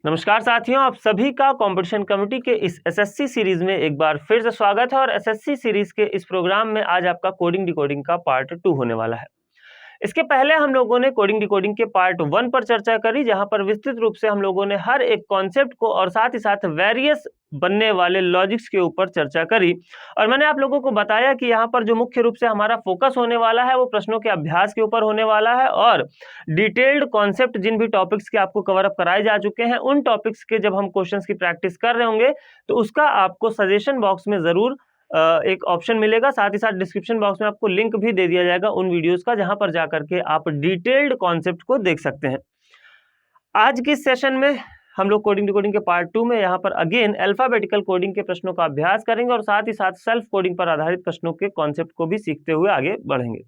नमस्कार साथियों, आप सभी का कंपटीशन कमेटी के इस एसएससी सीरीज में एक बार फिर से स्वागत है। और एसएससी सीरीज के इस प्रोग्राम में आज आपका कोडिंग डिकोडिंग का पार्ट 2 होने वाला है। इसके पहले हम लोगों ने कोडिंग डिकोडिंग के पार्ट 1 पर चर्चा करी, जहां पर विस्तृत रूप से हम लोगों ने हर एक कॉन्सेप्ट को और साथ ही साथ वेरियस बनने वाले लॉजिक्स के ऊपर चर्चा करी। और मैंने आप लोगों को बताया कि यहाँ पर जो मुख्य रूप से हमारा फोकस होने वाला है वो प्रश्नों के अभ्यास के ऊपर होने वाला है, और डिटेल्ड कॉन्सेप्ट जिन भी टॉपिक्स के आपको कवर अप कराए जा चुके हैं उन टॉपिक्स के जब हम क्वेश्चंस की प्रैक्टिस कर रहे होंगे तो उसका आपको सजेशन बॉक्स में जरूर एक ऑप्शन मिलेगा। साथ ही साथ डिस्क्रिप्शन बॉक्स में आपको लिंक भी दे दिया जाएगा उन वीडियोस का, जहां पर जाकर के आप डिटेल्ड कॉन्सेप्ट को देख सकते हैं। आज के सेशन में हम लोग कोडिंग डिकोडिंग के पार्ट 2 में यहाँ पर अगेन अल्फाबेटिकल कोडिंग के प्रश्नों का अभ्यास करेंगे और साथ ही साथ सेल्फ कोडिंग पर आधारित प्रश्नों के कॉन्सेप्ट को भी सीखते हुए आगे बढ़ेंगे।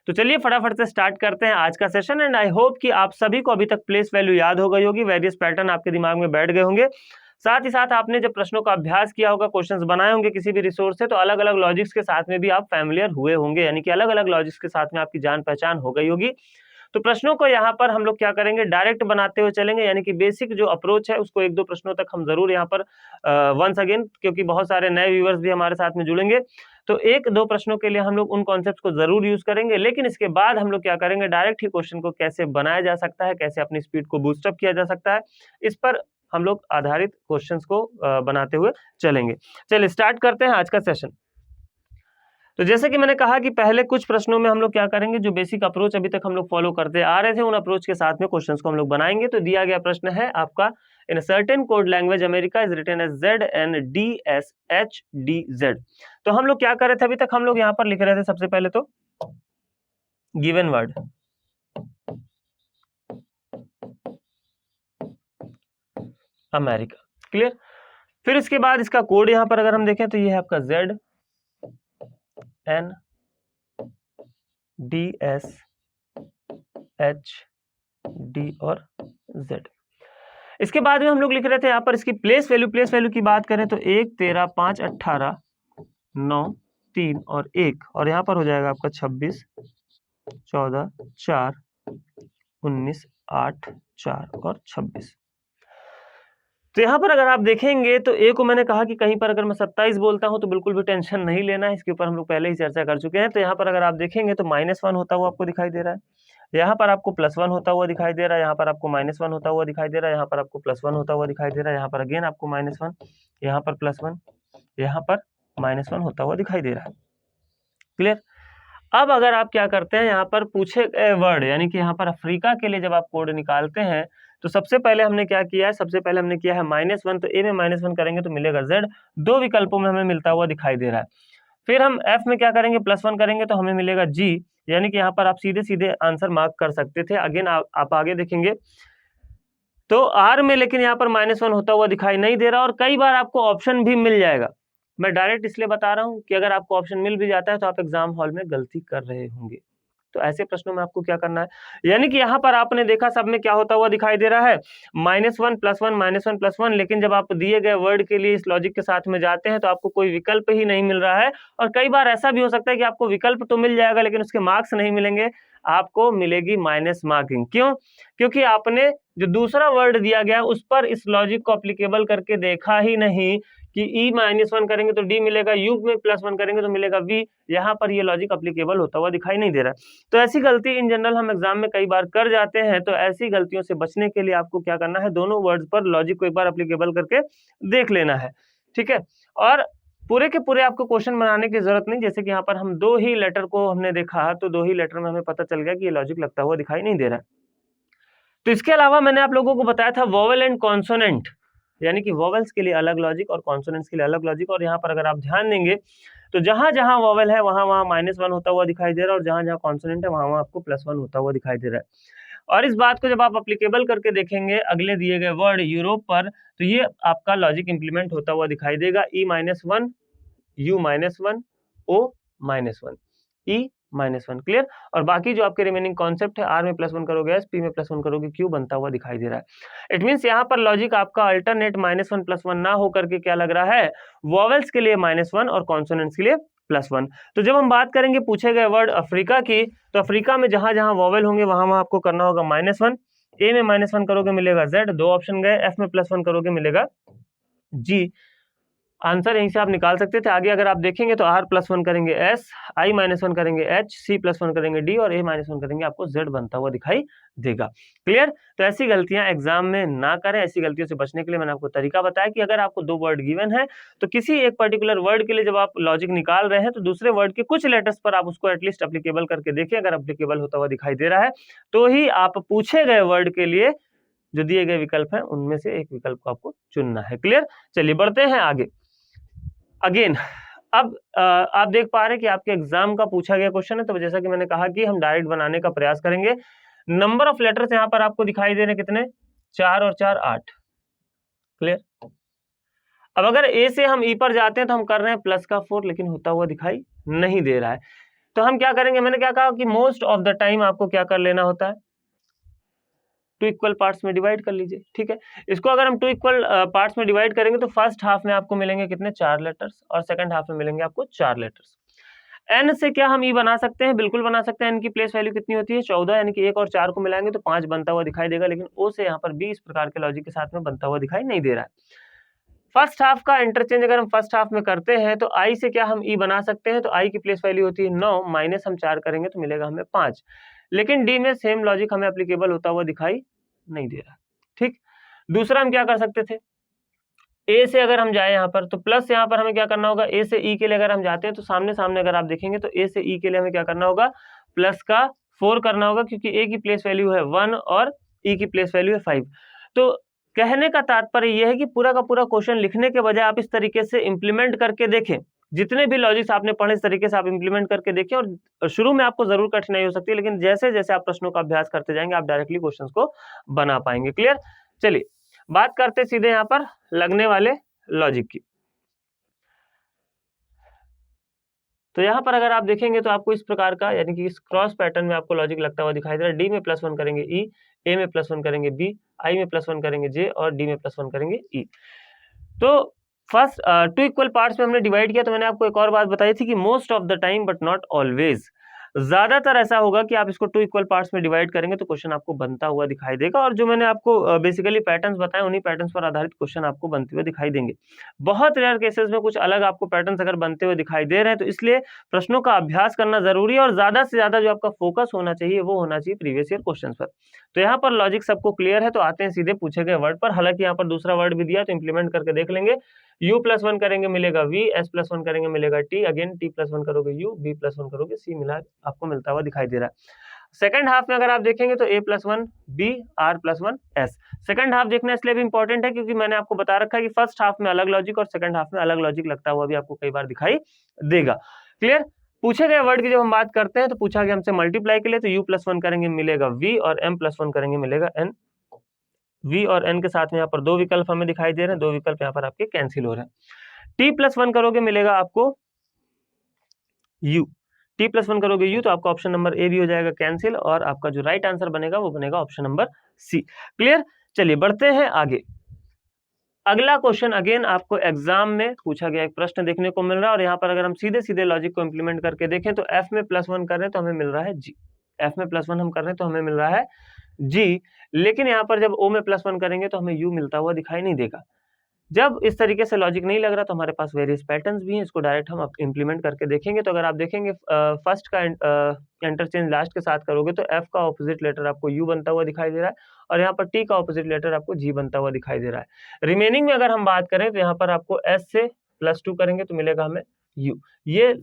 तो चलिए फटाफट से स्टार्ट करते हैं आज का सेशन। एंड आई होप कि आप सभी को अभी तक प्लेस वैल्यू याद हो गई होगी, वेरियस पैटर्न आपके दिमाग में बैठ गए होंगे। साथ ही साथ आपने जब प्रश्नों का अभ्यास किया होगा, क्वेश्चंस बनाए होंगे किसी भी रिसोर्स से, तो अलग अलग लॉजिक्स के साथ में भी आप फैमिलियर हुए होंगे, यानी कि अलग अलग लॉजिक्स के साथ में आपकी जान पहचान हो गई होगी। तो प्रश्नों को यहाँ पर हम लोग क्या करेंगे, डायरेक्ट बनाते हुए चलेंगे, यानी कि बेसिक जो अप्रोच है उसको एक दो प्रश्नों तक हम जरूर यहाँ पर वंस अगेन, क्योंकि बहुत सारे नए व्यूअर्स भी हमारे साथ में जुड़ेंगे, तो एक दो प्रश्नों के लिए हम लोग उन कॉन्सेप्ट को जरूर यूज करेंगे। लेकिन इसके बाद हम लोग क्या करेंगे, डायरेक्ट ही क्वेश्चन को कैसे बनाया जा सकता है, कैसे अपनी स्पीड को बूस्टअप किया जा सकता है, इस पर हम लोग आधारित क्वेश्चंस को बनाते हुए चलेंगे। चलिए स्टार्ट करते हैं आज का सेशन। तो जैसे कि मैंने कहा कि पहले कुछ प्रश्नों में हम लोग क्या करेंगे, जो बेसिक अप्रोच अभी तक हम लोग फॉलो करते आ रहे थे उन अप्रोच के साथ में क्वेश्चंस को हम लोग बनाएंगे। तो दिया गया प्रश्न है आपका, in a certain code language America is written as ZNDSHDZ। तो हम लोग क्या कर रहे थे, अभी तक हम लोग यहाँ पर लिख रहे थे सबसे पहले तो गिवन वर्ड, अमेरिका, क्लियर। फिर इसके बाद इसका कोड यहाँ पर अगर हम देखें तो ये है आपका ZNDSHD और Z। इसके बाद में हम लोग लिख रहे थे यहाँ पर इसकी प्लेस वैल्यू की बात करें तो 1, 13, 5, 18, 9, 3 और 1, और यहाँ पर हो जाएगा आपका 26, 14, 4, 19, 8, 4 और 26। तो यहाँ पर अगर आप देखेंगे तो ए को मैंने कहा कि कहीं पर अगर मैं 27 बोलता हूं तो बिल्कुल भी टेंशन नहीं लेना है, इसके ऊपर हम लोग पहले ही चर्चा कर चुके हैं। तो यहाँ पर अगर आप देखेंगे तो -1 होता हुआ आपको दिखाई दे रहा है, यहाँ पर आपको +1 होता हुआ दिखाई दे रहा है, यहाँ पर आपको -1 होता हुआ दिखाई दे रहा है, यहाँ पर आपको +1 होता हुआ दिखाई दे रहा है, यहाँ पर अगेन आपको -1, यहाँ पर +1, यहाँ पर -1 होता हुआ दिखाई दे रहा है, क्लियर। अब अगर आप क्या करते हैं, यहाँ पर पूछे गए वर्ड, यानी कि यहाँ पर अफ्रीका के लिए जब आप कोड निकालते हैं तो सबसे पहले हमने क्या किया है, सबसे पहले हमने किया है -1, तो ए में -1 करेंगे तो मिलेगा Z, दो विकल्पों में हमें मिलता हुआ दिखाई दे रहा है। फिर हम F में क्या करेंगे, +1 करेंगे तो हमें मिलेगा G, यानी कि यहाँ पर आप सीधे सीधे आंसर मार्क कर सकते थे। अगेन आप आगे देखेंगे तो R में लेकिन यहाँ पर -1 होता हुआ दिखाई नहीं दे रहा, और कई बार आपको ऑप्शन भी मिल जाएगा। मैं डायरेक्ट इसलिए बता रहा हूँ कि अगर आपको ऑप्शन मिल भी जाता है तो आप एग्जाम हॉल में गलती कर रहे होंगे। तो ऐसे प्रश्नों में आपको क्या करना है, यानी कि यहाँ पर आपने देखा सब में क्या होता हुआ दिखाई दे रहा है, -1 +1 -1 +1, लेकिन जब आप दिए गए वर्ड के लिए इस लॉजिक के साथ में जाते हैं तो आपको कोई विकल्प ही नहीं मिल रहा है। और कई बार ऐसा भी हो सकता है कि आपको विकल्प तो मिल जाएगा लेकिन उसके मार्क्स नहीं मिलेंगे, आपको मिलेगी माइनस मार्किंग। क्यों? क्योंकि आपने जो दूसरा वर्ड दिया गया उस पर इस लॉजिक को अप्लीकेबल करके देखा ही नहीं कि E-1 करेंगे तो D मिलेगा, U में +1 करेंगे तो मिलेगा V, यहाँ पर ये लॉजिक अप्लीकेबल होता हुआ दिखाई नहीं दे रहा। तो ऐसी गलती इन जनरल हम एग्जाम में कई बार कर जाते हैं, तो ऐसी गलतियों से बचने के लिए आपको क्या करना है, दोनों वर्ड्स पर लॉजिक को एक बार अप्लीकेबल करके देख लेना है, ठीक है। और पूरे के पूरे आपको क्वेश्चन बनाने की जरूरत नहीं, जैसे कि यहाँ पर हम 2 ही लेटर को हमने देखा तो 2 ही लेटर में हमें पता चल गया कि ये लॉजिक लगता हुआ दिखाई नहीं दे रहा है। तो इसके अलावा मैंने आप लोगों को बताया था वोवेल एंड कॉन्सोनेंट, यानी कि वोवेल्स के लिए अलग लॉजिक और कॉन्सोनेंट्स के लिए अलग लॉजिक। और यहाँ पर अगर आप ध्यान देंगे तो जहां जहां वोवेल है वहां वहां -1 होता हुआ दिखाई दे रहा है, और जहां जहां कॉन्सोनेंट है वहां वहां आपको +1 होता हुआ दिखाई दे रहा है। और इस बात को जब आप अप्लीकेबल करके देखेंगे अगले दिए गए वर्ड यूरोप पर, तो ये आपका लॉजिक इंप्लीमेंट होता हुआ दिखाई देगा, E-1, U-1, O-1, E-1, clear. और बाकी जो आपके रिमेनिंग कॉन्सेप्ट है, R में +1 करोगे S, P में +1 करोगे Q बनता हुआ दिखाई दे रहा है। इट मींस यहाँ पर लॉजिक आपका अल्टरनेट -1 +1 ना होकर के क्या लग रहा है, वॉवेल्स के लिए -1 और कॉन्सोनेंट्स के लिए +1। तो जब हम बात करेंगे पूछे गए वर्ड अफ्रीका की, तो अफ्रीका में जहां जहां वॉवेल होंगे वहां वहां आपको करना होगा -1, ए में -1 करोगे मिलेगा z, 2 ऑप्शन गए, f में +1 करोगे मिलेगा g। आंसर यहीं से आप निकाल सकते थे। आगे अगर आप देखेंगे तो r +1 करेंगे s, i -1 करेंगे h, c +1 करेंगे d और a -1 करेंगे आपको z बनता हुआ दिखाई देगा। क्लियर? तो ऐसी गलतियां एग्जाम में ना करें। ऐसी गलतियों से बचने के लिए मैंने आपको तरीका बताया कि अगर आपको 2 वर्ड गिवन है तो किसी एक पर्टिकुलर वर्ड के लिए जब आप लॉजिक निकाल रहे हैं तो दूसरे वर्ड के कुछ लेटर्स पर आप उसको एटलीस्ट एप्लीकेबल करके देखिए। अगर एप्लीकेबल होता हुआ दिखाई दे रहा है तो ही आप पूछे गए वर्ड के लिए जो दिए गए विकल्प हैं उनमें से एक विकल्प को आपको चुनना है। क्लियर? चलिए बढ़ते हैं आगे। अगेन अब आप देख पा रहे हैं कि आपके एग्जाम का पूछा गया क्वेश्चन है, तो जैसा कि मैंने कहा कि हम डायरेक्ट बनाने का प्रयास करेंगे। नंबर ऑफ लेटर्स यहाँ पर आपको दिखाई दे रहे हैं कितने, 4 और 4 8। क्लियर? अब अगर ए से हम ई पर जाते हैं तो हम कर रहे हैं प्लस का 4, लेकिन होता हुआ दिखाई नहीं दे रहा है। तो हम क्या करेंगे, मैंने क्या कहा कि मोस्ट ऑफ द टाइम आपको क्या कर लेना होता है, 2 इक्वल पार्ट्स में डिवाइड कर लीजिए। ठीक है, इसको अगर हम 2 इक्वल पार्ट्स में डिवाइड करेंगे तो फर्स्ट हाफ में आपको मिलेंगे कितने, 4 लेटर्स, और सेकंड हाफ में मिलेंगे आपको 4 लेटर्स। n से क्या हम e बना सकते हैं, बिल्कुल बना सकते हैं। n की प्लेस वैल्यू कितनी होती है, 14, यानी कि 1 और 4 को मिलाएंगे तो 5 बनता हुआ दिखाई देगा, लेकिन o से यहाँ पर b इस प्रकार के लॉजिक के साथ में बनता हुआ दिखाई नहीं दे रहा है। फर्स्ट हाफ का इंटरचेंज अगर हम फर्स्ट हाफ में करते हैं तो i से क्या हम e बना सकते हैं, तो i की प्लेस वैल्यू होती है 9, माइनस हम 4 करेंगे तो मिलेगा हमें 5, लेकिन d में सेम लॉजिक हमें एप्लीकेबल होता हुआ दिखाई नहीं दे रहा। ठीक, दूसरा हम क्या कर सकते थे, ए से अगर हम जाए यहाँ पर तो प्लस यहाँ पर हमें क्या करना होगा, ए से ई के लिए अगर हम जाते हैं तो सामने सामने अगर आप देखेंगे तो ए से ई के लिए हमें क्या करना होगा, प्लस का 4 करना होगा, क्योंकि ए की प्लेस वैल्यू है 1 और ई की प्लेस वैल्यू है 5। तो कहने का तात्पर्य यह है कि पूरा का पूरा क्वेश्चन लिखने के बजाय आप इस तरीके से इंप्लीमेंट करके देखें। जितने भी लॉजिक्स आपने पढ़े इस तरीके से आप इंप्लीमेंट करके देखें, और शुरू में आपको जरूर कठिनाई हो सकती है, लेकिन जैसे जैसे आप प्रश्नों का अभ्यास करते जाएंगे आप डायरेक्टली क्वेश्चंस को बना पाएंगे। क्लियर? चलिए बात करते सीधे यहाँ पर लगने वाले लॉजिक की। तो यहाँ पर अगर आप देखेंगे तो आपको इस प्रकार का, यानी कि इस क्रॉस पैटर्न में आपको लॉजिक लगता हुआ दिखाई दे रहा है। डी में +1 करेंगे ई, ए में +1 करेंगे बी, आई में +1 करेंगे जे और डी में +1 करेंगे ई। तो फर्स्ट 2 इक्वल पार्ट्स में हमने डिवाइड किया। तो मैंने आपको एक और बात बताई थी कि most of the time but not always, ज्यादातर ऐसा होगा कि आप इसको 2 इक्वल पार्ट्स में डिवाइड करेंगे तो क्वेश्चन आपको बनता हुआ दिखाई देगा, और जो मैंने आपको बेसिकली पैटर्न्स बताए उन्हीं पैटर्न्स पर आधारित क्वेश्चन आपको बनते हुए दिखाई देंगे। बहुत रेयर केसेस में कुछ अलग आपको पैटर्न्स अगर बनते हुए दिखाई दे रहे हैं, तो इसलिए प्रश्नों का अभ्यास करना जरूरी है, और ज्यादा से ज्यादा जो आपका फोकस होना चाहिए वो होना चाहिए प्रीवियस ईयर क्वेश्चन पर। तो यहाँ पर लॉजिक सबको क्लियर है, तो आते हैं सीधे पूछे गए वर्ड पर। हालांकि यहाँ पर दूसरा वर्ड भी दिया तो इंप्लीमेंट करके देख लेंगे। u+1 करेंगे मिलेगा v, s+1 करेंगे मिलेगा t, अगेन t+1 करोगे u, b+1 करोगे c, मिला आपको मिलता हुआ दिखाई दे रहा है। सेकंड हाफ में अगर आप देखेंगे तो a+1 b, r+1 s। Second half देखना इसलिए भी इंपॉर्टेंट है क्योंकि मैंने आपको बता रखा है कि फर्स्ट हाफ में अलग लॉजिक और सेकंड हाफ में अलग लॉजिक लगता हुआ भी आपको कई बार दिखाई देगा। क्लियर? पूछे गए वर्ड की जब हम बात करते हैं तो पूछा गया हमसे मल्टीप्लाई के लिए, तो u+1 करेंगे मिलेगा v और m+1 करेंगे मिलेगा n। v और n के साथ में यहाँ पर 2 विकल्प हमें दिखाई दे रहे हैं, 2 विकल्प यहाँ पर आपके कैंसिल हो रहे हैं। t+1 करोगे मिलेगा आपको u, t+1 करोगे u तो आपका ऑप्शन नंबर ए भी हो जाएगा कैंसिल, और आपका जो राइट आंसर बनेगा वो बनेगा ऑप्शन नंबर सी। क्लियर? चलिए बढ़ते हैं आगे। अगला क्वेश्चन अगेन आपको एग्जाम में पूछा गया एक प्रश्न देखने को मिल रहा है, और यहाँ पर अगर हम सीधे सीधे लॉजिक को इंप्लीमेंट करके देखें तो f में +1 कर रहे हैं तो हमें मिल रहा है g, f में +1 हम कर रहे हैं तो हमें मिल रहा है g, लेकिन यहाँ पर जब o में +1 करेंगे तो हमें u मिलता हुआ दिखाई नहीं देगा। जब इस तरीके से लॉजिक नहीं लग रहा तो हमारे पास वेरियस पैटर्न्स भी हैं, इसको डायरेक्ट हम इंप्लीमेंट करके देखेंगे। तो अगर आप देखेंगे फर्स्ट का इंटरचेंज लास्ट के साथ करोगे तो f का ऑपोजिट लेटर आपको u बनता हुआ दिखाई दे रहा है, और यहाँ पर t का ऑपोजिट लेटर आपको g बनता हुआ दिखाई दे रहा है। रिमेनिंग में अगर हम बात करें तो यहाँ पर आपको s से +2 करेंगे तो मिलेगा हमें u। ये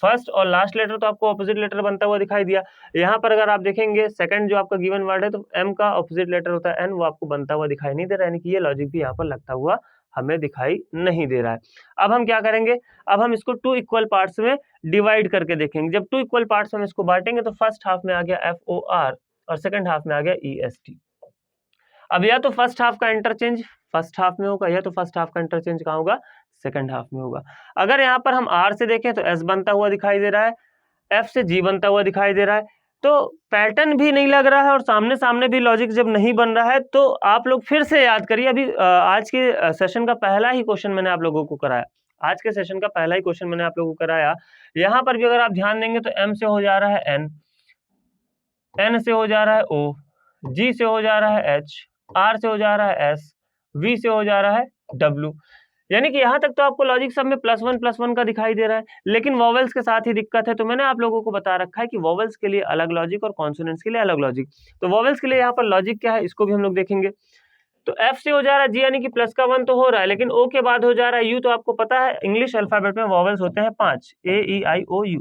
फर्स्ट और लास्ट लेटर तो आपको ऑपोजिट लेटर बनता हुआ दिखाई दिया। यहाँ पर अगर आप देखेंगे सेकंड जो आपका गिवन वर्ड है तो m का ऑपोजिट लेटर होता है n, वो आपको बनता हुआ दिखाई नहीं दे रहा है, यानी कि ये लॉजिक भी यहाँ पर लगता हुआ हमें दिखाई नहीं दे रहा है। अब हम क्या करेंगे, अब हम इसको 2 इक्वल पार्ट्स में डिवाइड करके देखेंगे। जब 2 इक्वल पार्ट्स में हम इसको बांटेंगे तो फर्स्ट हाफ में आ गया FOR और सेकंड हाफ में आ गया EST। अब या तो फर्स्ट हाफ का इंटरचेंज फर्स्ट हाफ में होगा, या तो फर्स्ट हाफ का इंटरचेंज कहाँ होगा, सेकंड हाफ में होगा। अगर यहाँ पर हम R से देखें तो S बनता हुआ दिखाई दे रहा है, F से G बनता हुआ दिखाई दे रहा है, तो पैटर्न भी नहीं लग रहा है और सामने सामने भी लॉजिक जब नहीं बन रहा है तो आप लोग फिर से याद करिए। अभी आज के सेशन का पहला ही क्वेश्चन मैंने आप लोगों को कराया, आज के सेशन का पहला ही क्वेश्चन मैंने आप लोगों को कराया। यहाँ पर भी अगर आप ध्यान देंगे तो M से हो जा रहा है N, N से हो जा रहा है O, G से हो जा रहा है H, R से हो जा रहा है S, V से हो जा रहा है W। यानी कि यहाँ तक तो आपको लॉजिक सब में +1 का दिखाई दे रहा है, लेकिन वॉवेल्स के साथ ही दिक्कत है। तो मैंने आप लोगों को बता रखा है कि वॉवेल्स के लिए अलग लॉजिक और कॉन्सोनेंट्स के लिए अलग लॉजिक। तो वॉवेल्स के लिए यहाँ पर लॉजिक क्या है इसको भी हम लोग देखेंगे। तो F से हो जा रहा है G, यानी कि +1 तो हो रहा है, लेकिन O के बाद हो जा रहा है U। तो आपको पता है इंग्लिश अल्फाबेट में वॉवेल्स होते हैं 5, A, E, I, O, U।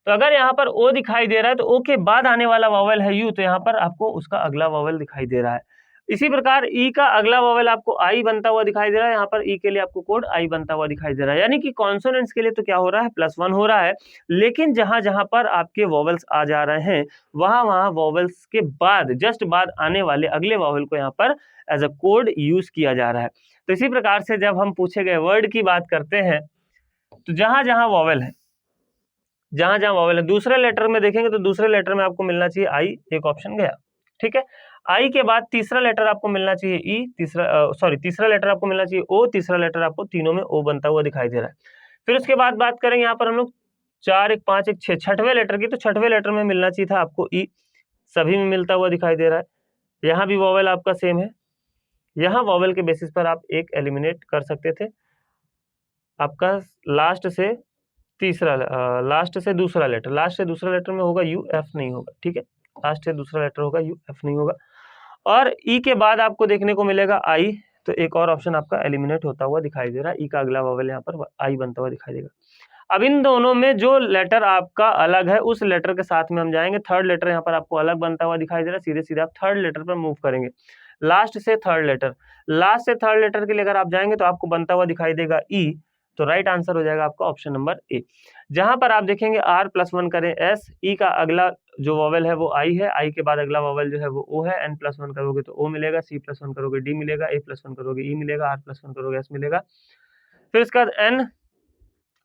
तो अगर यहाँ पर O दिखाई दे रहा है तो O के बाद आने वाला वॉवेल है U, तो यहाँ पर आपको उसका अगला वॉवेल दिखाई दे रहा है। इसी प्रकार E का अगला वॉवेल आपको I बनता हुआ दिखाई दे रहा है, यहाँ पर E के लिए आपको कोड I बनता हुआ दिखाई दे रहा है। यानी कि कॉन्सोनेंट्स के लिए तो क्या हो रहा है, +1 हो रहा है, लेकिन जहां जहां पर आपके वॉवेल्स आ जा रहे हैं वहां वहां वॉवेल्स के बाद जस्ट बाद आने वाले अगले वॉवेल को यहाँ पर एज अ कोड यूज किया जा रहा है। तो इसी प्रकार से जब हम पूछे गए वर्ड की बात करते हैं तो जहां जहां वॉवेल है, जहां जहां वॉवेल है, दूसरे लेटर में देखेंगे तो दूसरे लेटर में आपको मिलना चाहिए आई, एक ऑप्शन गया। ठीक है, आई के बाद तीसरा लेटर आपको मिलना चाहिए ई, तीसरा लेटर आपको मिलना चाहिए ओ, तीसरा लेटर आपको तीनों में ओ बनता हुआ दिखाई दे रहा है। फिर उसके बाद बात करेंगे यहाँ पर हम लोग 4, 1, 5, 1, 6 छठवें लेटर की। तो छठवें लेटर में मिलना चाहिए था आपको ई, सभी में मिलता हुआ दिखाई दे रहा है। यहाँ भी वॉवेल आपका सेम है, यहाँ वॉवेल के बेसिस पर आप एक एलिमिनेट कर सकते थे। आपका लास्ट से दूसरा लेटर में होगा यू, एफ नहीं होगा। ठीक है, लास्ट से दूसरा लेटर होगा यू, एफ नहीं होगा। और ई के बाद आपको देखने को मिलेगा आई, तो एक और ऑप्शन आपका एलिमिनेट होता हुआ दिखाई दे रहा है। ई का अगला वॉवेल यहाँ पर आई बनता हुआ दिखाई देगा। अब इन दोनों में जो लेटर आपका अलग है उस लेटर के साथ में हम जाएंगे। थर्ड लेटर यहाँ पर आपको अलग बनता हुआ दिखाई दे रहा है, सीधे सीधे आप थर्ड लेटर पर मूव करेंगे। लास्ट से थर्ड लेटर के लिए अगर आप जाएंगे तो आपको बनता हुआ दिखाई देगा ई। तो राइट आंसर हो जाएगा आपका ऑप्शन नंबर ए। जहां पर आप देखेंगे R+1 करें S, ई का अगला जो वॉवेल है वो आई है, आई के बाद अगला वॉवेल जो है वो ओ है, N+1 करोगे तो ओ मिलेगा, C+1 करोगे डी मिलेगा, A+1 करोगे ई मिलेगा, R+1 करोगे एस मिलेगा। फिर उसके बाद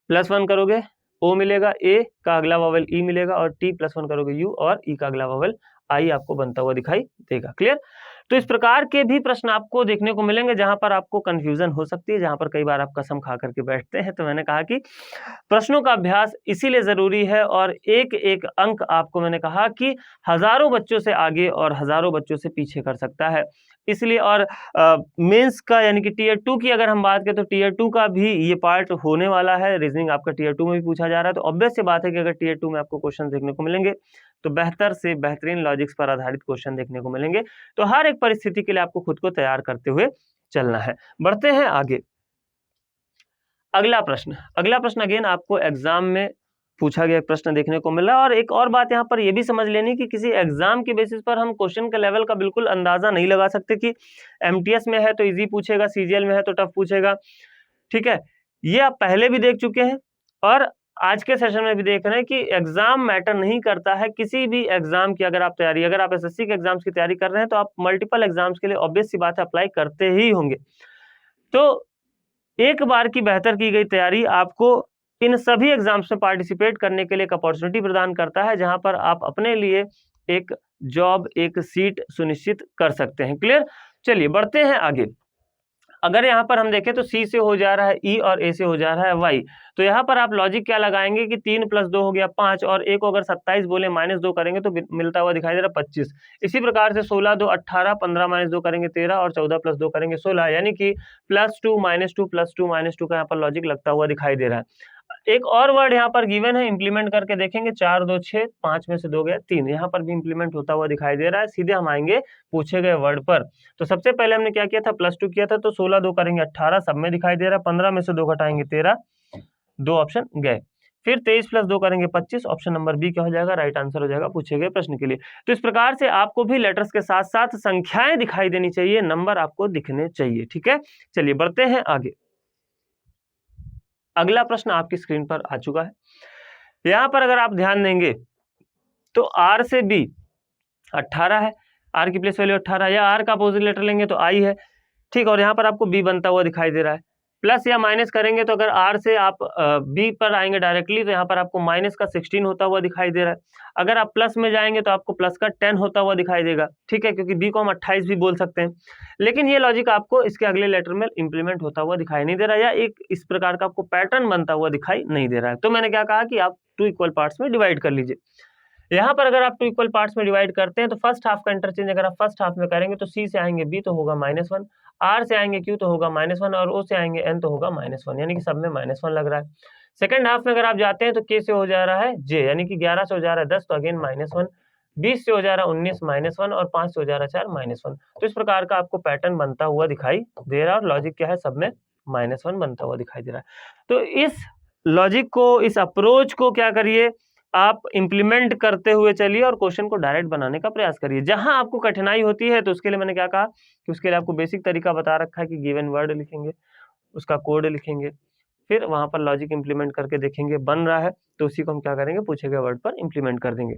N+1 करोगे ओ मिलेगा, ए का अगला वॉवेल ई मिलेगा, और T+1 करोगे यू, और ई का अगला वॉवेल आई आपको बनता हुआ दिखाई देगा। क्लियर? तो इस प्रकार के भी प्रश्न आपको देखने को मिलेंगे जहां पर आपको कंफ्यूजन हो सकती है, जहां पर कई बार आप कसम खा करके बैठते हैं। तो मैंने कहा कि प्रश्नों का अभ्यास इसीलिए जरूरी है, और एक एक अंक आपको मैंने कहा कि हजारों बच्चों से आगे और हजारों बच्चों से पीछे कर सकता है। इसलिए और मेंस का यानी कि टीयर 2 की अगर हम बात करें तो टीयर 2 का भी ये पार्ट होने वाला है। रीजनिंग आपका टीयर 2 में भी पूछा जा रहा है, तो ऑब्वियस सी बात है कि अगर टीयर 2 में आपको क्वेश्चन देखने को मिलेंगे तो बेहतर से बेहतरीन लॉजिक्स पर आधारित क्वेश्चन देखने को मिलेंगे। तो हर एक परिस्थिति के लिए आपको खुद को तैयार करते हुए चलना है। बढ़ते हैं आगे। अगला प्रश्न अगेन आपको एग्जाम में पूछा गया प्रश्न देखने को मिला। और एक और बात यहाँ पर यह भी समझ लेनी कि किसी एग्जाम के बेसिस पर हम क्वेश्चन के लेवल का बिल्कुल अंदाजा नहीं लगा सकते कि एमटीएस में है तो इजी पूछेगा, सीजीएल में है तो टफ पूछेगा। ठीक है, ये आप पहले भी देख चुके हैं और आज के सेशन में भी देख रहे हैं कि एग्जाम मैटर नहीं करता है। किसी भी एग्जाम की अगर आप एसएससी के एग्जाम्स की तैयारी कर रहे हैं तो आप मल्टीपल एग्जाम्स के लिए ऑब्वियस सी बात है अप्लाई करते ही होंगे। तो एक बार की बेहतर की गई तैयारी आपको इन सभी एग्जाम्स में पार्टिसिपेट करने के लिए एक अपॉर्चुनिटी प्रदान करता है, जहां पर आप अपने लिए एक जॉब, एक सीट सुनिश्चित कर सकते हैं। क्लियर? चलिए बढ़ते हैं आगे। अगर यहाँ पर हम देखें तो सी से हो जा रहा है ई और ए से हो जा रहा है वाई, तो यहाँ पर आप लॉजिक क्या लगाएंगे कि 3 + 2 हो गया 5, और ए को अगर 27 बोले -2 करेंगे तो मिलता हुआ दिखाई दे रहा है 25। इसी प्रकार से 16 2 18, 15 -2 करेंगे 13, और 14 + 2 करेंगे 16, यानी कि +2 -2 +2 -2 का यहाँ पर लॉजिक लगता हुआ दिखाई दे रहा है। एक और वर्ड यहाँ पर गिवन है, इंप्लीमेंट करके देखेंगे। 4 2 6, 5 में से 2 गया 3, यहाँ पर भी इंप्लीमेंट होता हुआ दिखाई दे रहा है। सीधे हम आएंगे पूछे गए वर्ड पर। तो सबसे पहले हमने क्या किया था, +2 किया था, तो 16 2 करेंगे 18, सब में दिखाई दे रहा है। 15 में से 2 घटाएंगे 13, 2 ऑप्शन गए। फिर 23 + 2 करेंगे 25, ऑप्शन नंबर बी क्या हो जाएगा, राइट आंसर हो जाएगा पूछे गए प्रश्न के लिए। तो इस प्रकार से आपको भी लेटर्स के साथ साथ संख्याएं दिखाई देनी चाहिए, नंबर आपको दिखने चाहिए। ठीक है, चलिए बढ़ते हैं आगे। अगला प्रश्न आपकी स्क्रीन पर आ चुका है। यहां पर अगर आप ध्यान देंगे तो आर से बी 18 है, आर की प्लेस वैल्यू 18, या आर का अपोजिट लेटर लेंगे तो आई है। ठीक, और यहाँ पर आपको बी बनता हुआ दिखाई दे रहा है। प्लस या माइनस करेंगे तो अगर आर से आप बी पर आएंगे डायरेक्टली तो यहाँ पर आपको माइनस का 16 होता हुआ दिखाई दे रहा है। अगर आप प्लस में जाएंगे तो आपको प्लस का 10 होता हुआ दिखाई देगा। ठीक है, क्योंकि बी को हम 28 भी बोल सकते हैं, लेकिन ये लॉजिक आपको इसके अगले लेटर में इंप्लीमेंट होता हुआ दिखाई नहीं दे रहा है, या एक इस प्रकार का आपको पैटर्न बनता हुआ दिखाई नहीं दे रहा है। तो मैंने क्या कहा कि आप 2 इक्वल पार्ट्स में डिवाइड कर लीजिए। यहाँ पर अगर आप टू इक्वल पार्ट्स में डिवाइड करते हैं तो फर्स्ट हाफ का इंटरचेंज अगर आप फर्स्ट हाफ में करेंगे तो सी से आएंगे बी तो होगा -1, आर से आएंगे क्यू तो होगा -1 और ओ से आएंगे एन तो होगा -1, यानी कि सब में -1 लग रहा है। सेकंड हाफ में अगर आप जाते हैं तो के से हो जा रहा है जे, यानी कि 11 से हो जा रहा है 10 तो अगेन -1, 20 से हो जा रहा है 19 -1 और 5 से हो जा रहा है 4 -1। तो इस प्रकार का आपको पैटर्न बनता हुआ दिखाई दे रहा है और लॉजिक क्या है, सब में -1 बनता हुआ दिखाई दे रहा है। तो इस लॉजिक को, इस अप्रोच को क्या करिए, आप इंप्लीमेंट करते हुए चलिए और क्वेश्चन को डायरेक्ट बनाने का प्रयास करिए। जहां आपको कठिनाई होती है तो उसके लिए मैंने क्या कहा कि उसके लिए आपको बेसिक तरीका बता रखा है कि गिवन वर्ड लिखेंगे, उसका कोड लिखेंगे, फिर वहां पर लॉजिक इंप्लीमेंट करके देखेंगे बन रहा है तो उसी को हम क्या करेंगे, पूछे गए वर्ड पर इंप्लीमेंट कर देंगे।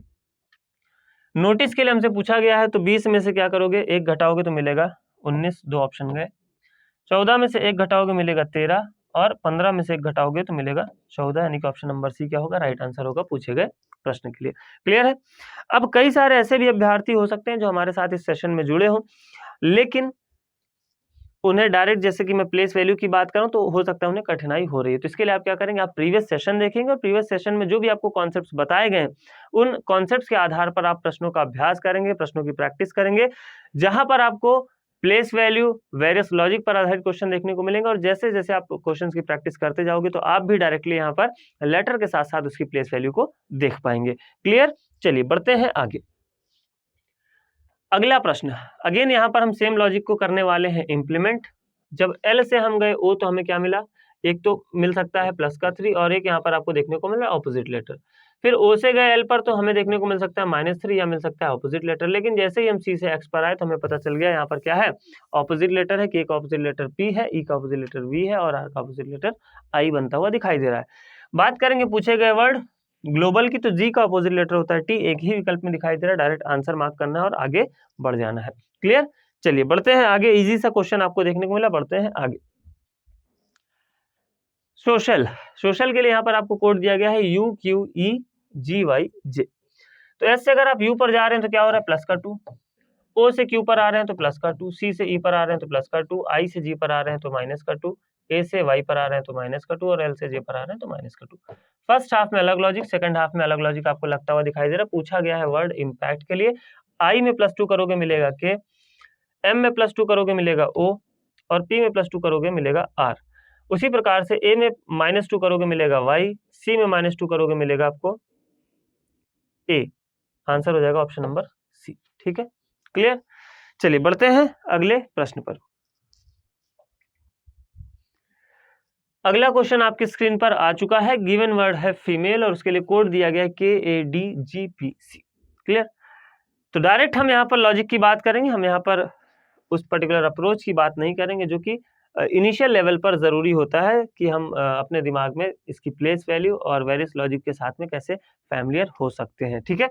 नोटिस के लिए हमसे पूछा गया है तो 20 में से क्या करोगे, 1 घटाओगे तो मिलेगा 19, 2 ऑप्शन गए। 14 में से 1 घटाओगे मिलेगा 13 और 15 में से 1 घटाओगे तो मिलेगा 14, यानी कि ऑप्शन नंबर सी क्या होगा, राइट आंसर होगा पूछे गए प्रश्न के लिए। क्लियर है। अब कई सारे ऐसे भी अभ्यर्थी हो सकते हैं जो हमारे साथ इस सेशन में जुड़े हों, लेकिन उन्हें डायरेक्ट, जैसे कि मैं प्लेस वैल्यू की बात करूं तो हो सकता है उन्हें कठिनाई हो रही है। तो इसके लिए आप क्या करेंगे, आप प्रीवियस सेशन देखेंगे और प्रीवियस सेशन में जो भी आपको कॉन्सेप्ट्स बताए गए उन कॉन्सेप्ट्स के आधार पर आप प्रश्नों का अभ्यास करेंगे, प्रश्नों की प्रैक्टिस करेंगे, जहां पर आपको प्लेस वैल्यू, वेरियस लॉजिक पर आधारित क्वेश्चन देखने को मिलेंगे। और जैसे जैसे आप क्वेश्चंस की प्रैक्टिस करते जाओगे तो आप भी डायरेक्टली यहाँ पर लेटर के साथ साथ उसकी प्लेस वैल्यू को देख पाएंगे। क्लियर। चलिए बढ़ते हैं आगे। अगला प्रश्न, अगेन यहाँ पर हम सेम लॉजिक को करने वाले हैं इंप्लीमेंट। जब L से हम गए O तो हमें क्या मिला, एक तो मिल सकता है प्लस का 3 और एक यहाँ पर आपको देखने को मिल रहा है ऑपोजिट लेटर। फिर O से गए L पर तो हमें देखने को मिल सकता है -3 या मिल सकता है ऑपोजिट लेटर। लेकिन जैसे ही हम C से X पर आए तो हमें पता चल गया यहाँ पर क्या है, ऑपोजिट लेटर है। K का ऑपोजिट लेटर P है, E का ऑपोजिट लेटर V है और R का ऑपोजिट लेटर I बनता हुआ दिखाई दे रहा है। बात करेंगे पूछे गए वर्ड ग्लोबल की तो G का ऑपोजिट लेटर होता है T, एक ही विकल्प में दिखाई दे रहा है। डायरेक्ट आंसर मार्क करना है और आगे बढ़ जाना है। क्लियर। चलिए बढ़ते हैं आगे। इजी सा क्वेश्चन आपको देखने को मिला, बढ़ते हैं आगे। सोशल, सोशल के लिए यहाँ पर आपको कोड दिया गया है UQEGYJ। तो एस से अगर आप U पर जा रहे हैं तो क्या हो रहा है, प्लस का 2। O से Q पर आ रहे हैं तो प्लस का 2, C से E पर आ रहे हैं तो प्लस का 2, I से G पर आ रहे हैं तो माइनस का 2, A से Y पर आ रहे हैं तो माइनस का 2 और L से J पर आ रहे हैं तो माइनस का 2। फर्स्ट हाफ में अलग लॉजिक, सेकंड हाफ में अलग लॉजिक आपको लगता हुआ दिखाई दे रहा है। पूछा गया है वर्ड इम्पैक्ट के लिए। I में +2 करोगे मिलेगा K, M में +2 करोगे मिलेगा O और P में +2 करोगे मिलेगा R। उसी प्रकार से A में -2 करोगे मिलेगा Y, C में -2 करोगे मिलेगा आपको A। आंसर हो जाएगा ऑप्शन नंबर C। ठीक है, क्लियर। चलिए बढ़ते हैं अगले प्रश्न पर। अगला क्वेश्चन आपकी स्क्रीन पर आ चुका है। गिवन वर्ड है फीमेल और उसके लिए कोड दिया गया है KADGPC। क्लियर। तो डायरेक्ट हम यहाँ पर लॉजिक की बात करेंगे, हम यहाँ पर उस पर्टिकुलर अप्रोच की बात नहीं करेंगे जो कि इनिशियल लेवल पर जरूरी होता है कि हम अपने दिमाग में इसकी प्लेस वैल्यू और वेरियस लॉजिक के साथ में कैसे फैमिलियर हो सकते हैं। ठीक है।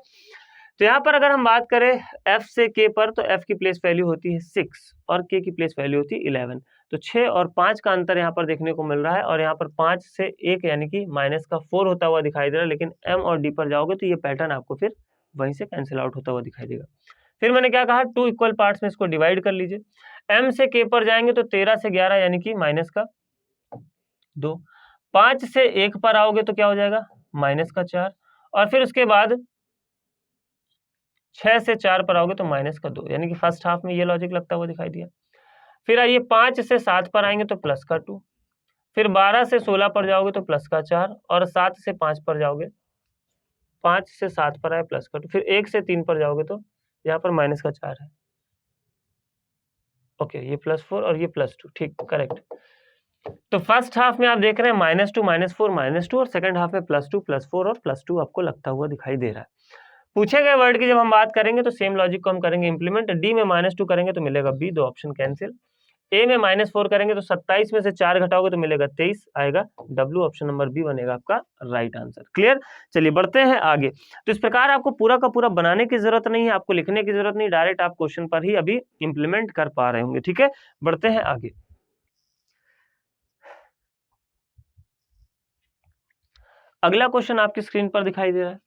तो यहाँ पर अगर हम बात करें F से K पर तो F की प्लेस वैल्यू होती है 6 और K की प्लेस वैल्यू होती है 11। तो 6 और 5 का अंतर यहाँ पर देखने को मिल रहा है और यहाँ पर 5 से 1 यानी कि -4 होता हुआ दिखाई दे रहा है। लेकिन M और D पर जाओगे तो ये पैटर्न आपको फिर वहीं से कैंसिल आउट होता हुआ दिखाई देगा। फिर मैंने क्या कहा, 2 इक्वल पार्ट्स में इसको डिवाइड कर लीजिए। M से K पर जाएंगे तो 13 से 11 यानी कि -2। 5 से 1 पर आओगे तो क्या हो जाएगा, -4 और फिर उसके बाद 6 से 4 पर आओगे तो -2, यानी कि फर्स्ट हाफ में ये लॉजिक लगता हुआ दिखाई दिया। फिर आइए 5 से 7 पर आएंगे तो +2, फिर 12 से 16 पर जाओगे तो +4 और 7 से 5 पर जाओगे, 5 से 7 पर आए +2, फिर 1 से 3 पर जाओगे तो यहाँ पर -4 है। ओके, ये +4 और ये +2, ठीक, करेक्ट। तो फर्स्ट हाफ में आप देख रहे हैं -2 -4 -2 और सेकंड हाफ में +2 +4 और +2 आपको लगता हुआ दिखाई दे रहा है। पूछे गए वर्ड की जब हम बात करेंगे तो सेम लॉजिक को हम करेंगे इंप्लीमेंट। डी में -2 करेंगे तो मिलेगा B, 2 ऑप्शन कैंसिल। ए में -4 करेंगे तो 27 में से 4 घटाओगे तो मिलेगा 23 आएगा। W ऑप्शन नंबर B बनेगा आपका राइट आंसर। क्लियर। चलिए बढ़ते हैं आगे। तो इस प्रकार आपको पूरा का पूरा बनाने की जरूरत नहीं है, आपको लिखने की जरूरत नहीं, डायरेक्ट आप क्वेश्चन पर ही अभी इंप्लीमेंट कर पा रहे होंगे। ठीक है, बढ़ते हैं आगे। अगला क्वेश्चन आपकी स्क्रीन पर दिखाई दे रहा है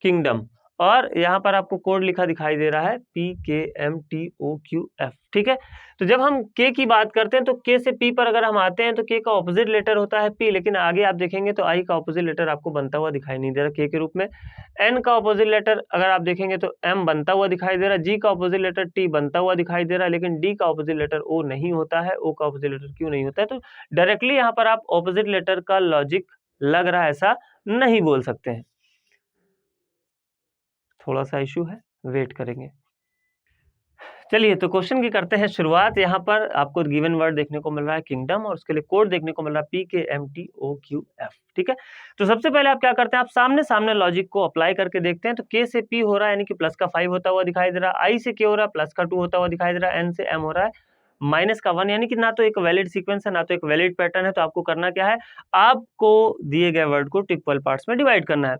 किंगडम और यहाँ पर आपको कोड लिखा दिखाई दे रहा है PKMTOQF, ठीक है। तो जब हम K की बात करते हैं तो K से P पर अगर हम आते हैं तो K का ऑपोजिट लेटर होता है P, लेकिन आगे आप देखेंगे तो I का ऑपोजिट लेटर आपको बनता हुआ दिखाई नहीं दे रहा K के रूप में। N का ऑपोजिट लेटर अगर आप देखेंगे तो M बनता हुआ दिखाई दे रहा है, G का ऑपोजिट लेटर T बनता हुआ दिखाई दे रहा है, लेकिन D का ऑपोजिट लेटर O नहीं होता है। O का ऑपोजिट लेटर क्यों नहीं होता है? तो डायरेक्टली यहाँ पर आप ऑपोजिट लेटर का लॉजिक लग रहा है ऐसा नहीं बोल सकते हैं, थोड़ा सा इशू है, वेट करेंगे। चलिए तो क्वेश्चन की करते हैं शुरुआत। यहाँ पर आपको गिवन वर्ड देखने को मिल रहा है किंगडम, और उसके लिए कोड देखने को मिल रहा है PKMTOQF, ठीक है। तो सबसे पहले आप क्या करते हैं, आप सामने सामने लॉजिक को अप्लाई करके देखते हैं। तो K से P हो रहा है यानी कि प्लस का 5 होता हुआ दिखाई दे रहा है, I से K हो रहा है प्लस का 2 होता हुआ दिखाई दे रहा है, N से M हो रहा है माइनस का 1, यानी कि ना तो एक वैलिड सीक्वेंस है ना तो एक वैलिड पैटर्न है। तो आपको करना क्या है, आपको दिए गए वर्ड को इक्वल पार्ट्स में डिवाइड करना है।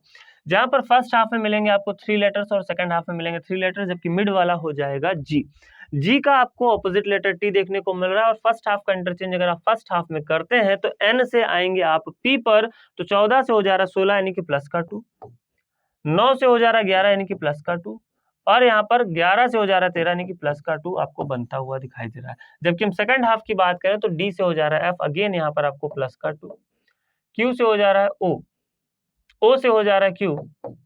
जहां पर फर्स्ट हाफ में मिलेंगे आपको 3 लेटर्स और सेकंड हाफ में मिलेंगे 3 लेटर्स, जबकि मिड वाला हो जाएगा G। G का आपको ऑपोजिट लेटर T देखने को मिल रहा है, और फर्स्ट हाफ का इंटरचेंज अगर आप फर्स्ट हाफ में करते हैं तो N से आएंगे आप P पर, तो 14 से हो जा रहा 16 यानी कि प्लस का 2, 9 से हो जा रहा 11 यानी कि प्लस का 2, और यहाँ पर 11 से हो जा रहा 13 यानी कि प्लस का 2 आपको बनता हुआ दिखाई दे रहा है। जबकि हम सेकंड हाफ की बात करें तो D से हो जा रहा है F, अगेन यहाँ पर आपको प्लस का 2, Q से हो जा रहा है O से हो जा रहा है Q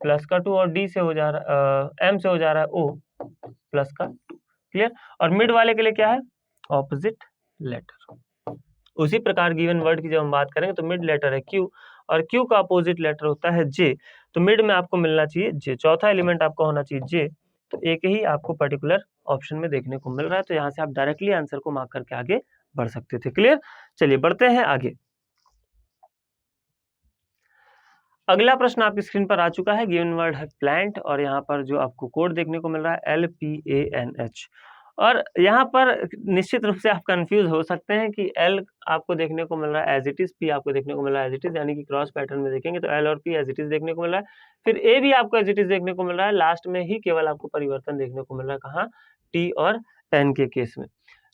प्लस का 2, और D से हो जा रहा है M से हो जा रहा है O प्लस का 2, क्लियर। और मिड वाले के लिए क्या है, ऑपोजिट लेटर। उसी प्रकार गिवन वर्ड की जब हम बात करेंगे तो मिड लेटर है Q, और Q का अपोजिट लेटर होता है J, तो मिड में आपको मिलना चाहिए J, चौथा एलिमेंट आपका होना चाहिए J। तो एक ही आपको पर्टिकुलर ऑप्शन में देखने को मिल रहा है, तो यहाँ से आप डायरेक्टली आंसर को मार्क करके आगे बढ़ सकते थे, क्लियर। चलिए बढ़ते हैं आगे। अगला प्रश्न आपकी स्क्रीन पर आ चुका है, गिवन वर्ड है प्लांट, और यहाँ पर जो आपको कोड देखने को मिल रहा है LPANH, और यहाँ पर निश्चित रूप से आप कंफ्यूज हो सकते हैं कि L आपको देखने को मिल रहा है एज इट इज, P आपको देखने को मिल रहा है एज इट इज, यानी कि क्रॉस पैटर्न में देखेंगे तो L और P एज इट इज देखने को मिल रहा है, फिर A भी आपको एज इट इज देखने को मिल रहा है, लास्ट में ही केवल आपको परिवर्तन देखने को मिल रहा है, कहाँ, T और N के केस में।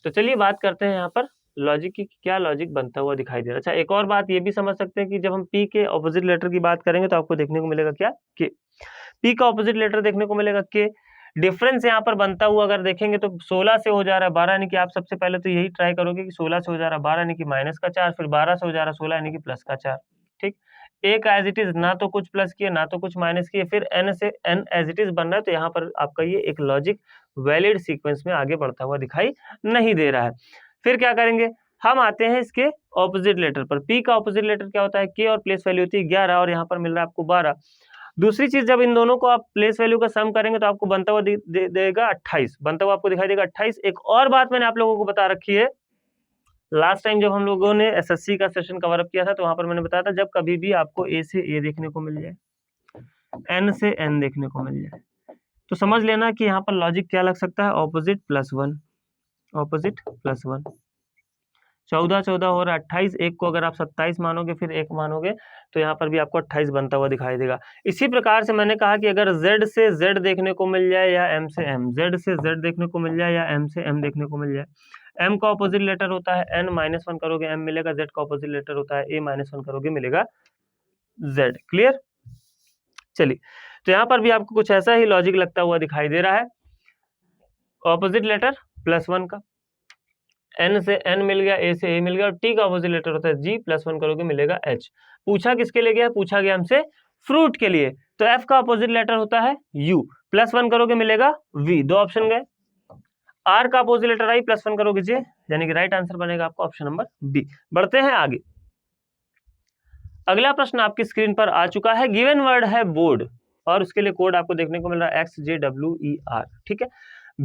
तो चलिए बात करते हैं यहाँ पर लॉजिक की, क्या लॉजिक बनता हुआ दिखाई दे रहा है। अच्छा, एक और बात ये भी समझ सकते हैं कि जब हम P के ऑपोजिट लेटर की बात करेंगे तो आपको देखने को मिलेगा क्या, K। P का ऑपोजिट लेटर देखने को मिलेगा K। डिफरेंस यहाँ पर बनता हुआ अगर देखेंगे तो 16 से हो जा रहा है 12, यानी कि आप सबसे पहले तो यही ट्राई करोगे कि 16 से हो जा रहा है 12 यानी कि माइनस का 4, फिर 12 से हो जा रहा है 16 यानी कि प्लस का 4, ठीक। A का एज इट इज ना तो कुछ प्लस किए ना तो कुछ माइनस किए, फिर N से N एज इट इज बन रहा है, तो यहाँ पर आपका ये एक लॉजिक वैलिड सीक्वेंस में आगे बढ़ता हुआ दिखाई नहीं दे रहा है। फिर क्या करेंगे, हम आते हैं इसके ऑपोजिट लेटर पर। P का ऑपोजिट लेटर क्या होता है, K, और प्लेस वैल्यू होती है 11, और यहाँ पर मिल रहा है आपको 12। दूसरी चीज, जब इन दोनों को आप प्लेस वैल्यू का सम करेंगे तो आपको बनता हुआ देगा 28, बनता हुआ आपको दिखाई देगा 28। एक और बात मैंने आप लोगों को बता रखी है, लास्ट टाइम जब हम लोगों ने SSC का सेशन कवर अप किया था तो वहां पर मैंने बताया था, जब कभी भी आपको A से A देखने को मिल जाए, N से N देखने को मिल जाए, तो समझ लेना कि यहाँ पर लॉजिक क्या लग सकता है, ऑपोजिट प्लस 1, ऑपोजिट प्लस 1। 14 14 हो रहा है 28, एक को अगर आप 27 मानोगे फिर एक मानोगे तो यहाँ पर भी आपको 28 बनता हुआ दिखाई देगा। इसी प्रकार से मैंने कहा कि अगर Z से Z देखने को मिल जाए या M से M, Z से Z देखने को मिल जाए या M से M देखने को मिल जाए, M का ऑपोजिट लेटर होता है N, -1 करोगे M मिलेगा, Z का ऑपोजिट लेटर होता है A, -1 करोगे मिलेगा Z, क्लियर। चलिए, तो यहाँ पर भी आपको कुछ ऐसा ही लॉजिक लगता हुआ दिखाई दे रहा है, ऑपोजिट लेटर +1 का, N से N मिल गया, A से A मिल गया, और T का ऑपोजिट लेटर होता है G, +1 करोगे मिलेगा H। पूछा किसके लिए गया, पूछा गया हमसे फ्रूट के लिए, तो F का ऑपोजिट लेटर होता है U, +1 करोगे मिलेगा V, दो ऑप्शन गए। R का ऑपोजिट लेटर I, +1 करोगे J, यानी कि राइट आंसर बनेगा आपका ऑप्शन नंबर B। बढ़ते हैं आगे। अगला प्रश्न आपकी स्क्रीन पर आ चुका है, गिवन वर्ड है बोर्ड, और उसके लिए कोड आपको देखने को मिल रहा है XJWER, ठीक है।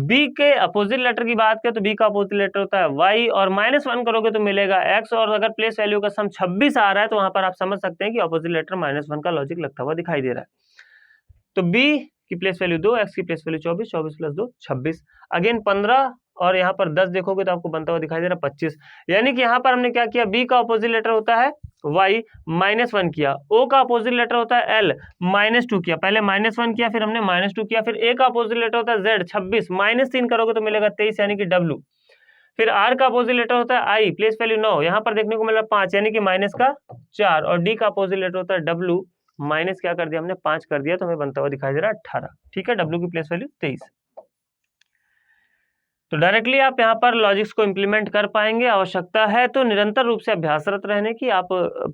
B के अपोजिट लेटर की बात करें तो B का अपोजिट लेटर होता है Y, और -1 करोगे तो मिलेगा X, और अगर प्लेस वैल्यू का सम 26 आ रहा है तो वहां पर आप समझ सकते हैं कि अपोजिट लेटर -1 का लॉजिक लगता हुआ दिखाई दे रहा है। तो B की प्लेस वैल्यू 2, X की प्लेस वैल्यू 24, 24 + 2 26, अगेन 15, और यहाँ पर 10 देखोगे तो आपको बनता हुआ दिखाई दे रहा है 25, यानी कि यहाँ पर हमने क्या किया, B का अपोजिट लेटर होता है Y, -1 किया, O का अपोजिट लेटर होता है L, -2 किया, पहले -1 किया फिर हमने -2 किया, फिर A का अपोजिट लेटर होता है Z, 26, -3 करोगे तो मिलेगा 23 यानी कि W, फिर R का अपोजिट लेटर होता है I, प्लेस वैल्यू 9, यहाँ पर देखने को मिला 5 यानी कि -4, और D का अपोजिट लेटर होता है W, माइनस क्या कर दिया हमने 5 कर दिया, तो हमें बनता हुआ दिखाई दे रहा है 18। ठीक है, W की प्लेस वैल्यू 23। तो डायरेक्टली आप यहाँ पर लॉजिक्स को इम्प्लीमेंट कर पाएंगे। आवश्यकता है तो निरंतर रूप से अभ्यासरत रहने की। आप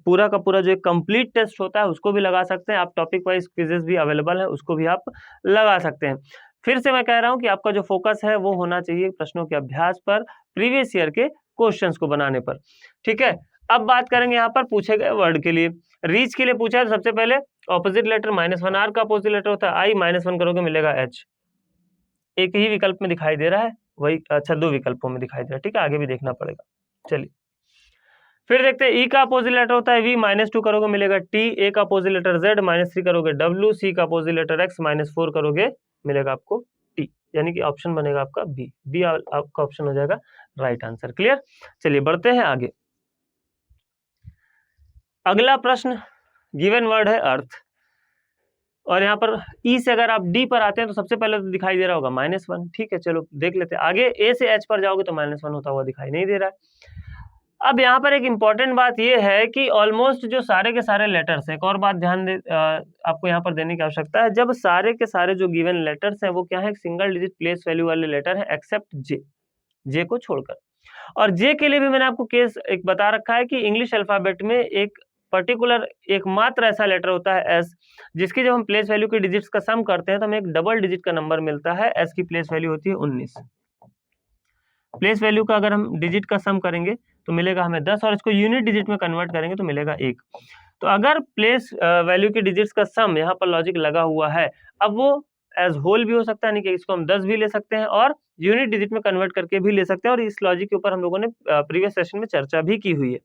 पूरा का पूरा जो एक कंप्लीट टेस्ट होता है उसको भी लगा सकते हैं। आप टॉपिक वाइज क्विजेस भी अवेलेबल है, उसको भी आप लगा सकते हैं। फिर से मैं कह रहा हूँ कि आपका जो फोकस है वो होना चाहिए प्रश्नों के अभ्यास पर, प्रीवियस ईयर के क्वेश्चंस को बनाने पर। ठीक है, अब बात करेंगे यहाँ पर पूछे गए वर्ड के लिए। रीच के लिए पूछा है तो सबसे पहले ऑपोजिट लेटर -1, आर का अपोजिट लेटर होता है आई, -1 करोगे मिलेगा एच। एक ही विकल्प में दिखाई दे रहा है, वही अच्छा 2 विकल्पों में दिखाई दे रहा है। ठीक है, आगे भी देखना पड़ेगा। चलिए फिर देखते हैं, ई का अपोजिट लेटर होता है वी, -2 करोगे मिलेगा टी, ए का अपोजिट लेटर जेड, -3 करोगे डब्ल्यू, सी का अपोजिट लेटर एक्स, -4 करोगे मिलेगा आपको टी, यानी कि ऑप्शन बनेगा आपका बी। बी आपका ऑप्शन हो जाएगा राइट आंसर। क्लियर, चलिए बढ़ते हैं आगे। अगला प्रश्न, गिवन वर्ड है अर्थ, और यहाँ पर ई से अगर आप डी पर आते हैं तो सबसे पहले तो दिखाई दे रहा होगा -1। ठीक है, चलो देख लेते हैं आगे। ए से एच पर जाओगे तो -1 होता हुआ दिखाई नहीं दे रहा है। अब यहाँ पर एक इंपॉर्टेंट बात यह है कि ऑलमोस्ट जो सारे के सारे लेटर्स, एक और बात ध्यान दे आपको यहाँ पर देने की आवश्यकता है, जब सारे के सारे जो गिवन लेटर्स हैं वो क्या है, सिंगल डिजिट प्लेस वैल्यू वाले लेटर है एक्सेप्ट जे, जे को छोड़कर। और जे के लिए भी मैंने आपको केस एक बता रखा है कि इंग्लिश अल्फाबेट में एक पर्टिकुलर एकमात्र ऐसा लेटर होता है एस, जिसकी जब हम प्लेस वैल्यू के डिजिट्स का सम करते हैं तो हमें एक डबल डिजिट का नंबर मिलता है। एस की प्लेस वैल्यू होती है 19। प्लेस वैल्यू का अगर हम डिजिट का सम करेंगे तो मिलेगा हमें 10, और इसको यूनिट डिजिट में कन्वर्ट करेंगे तो मिलेगा 1। तो अगर प्लेस वैल्यू के डिजिट्स का सम यहाँ पर लॉजिक लगा हुआ है, अब वो एज होल भी हो सकता है, यानी कि इसको हम 10 भी ले सकते हैं और यूनिट डिजिट में कन्वर्ट करके भी ले सकते हैं, और इस लॉजिक के ऊपर हम लोगों ने प्रीवियस सेशन में चर्चा भी की हुई है।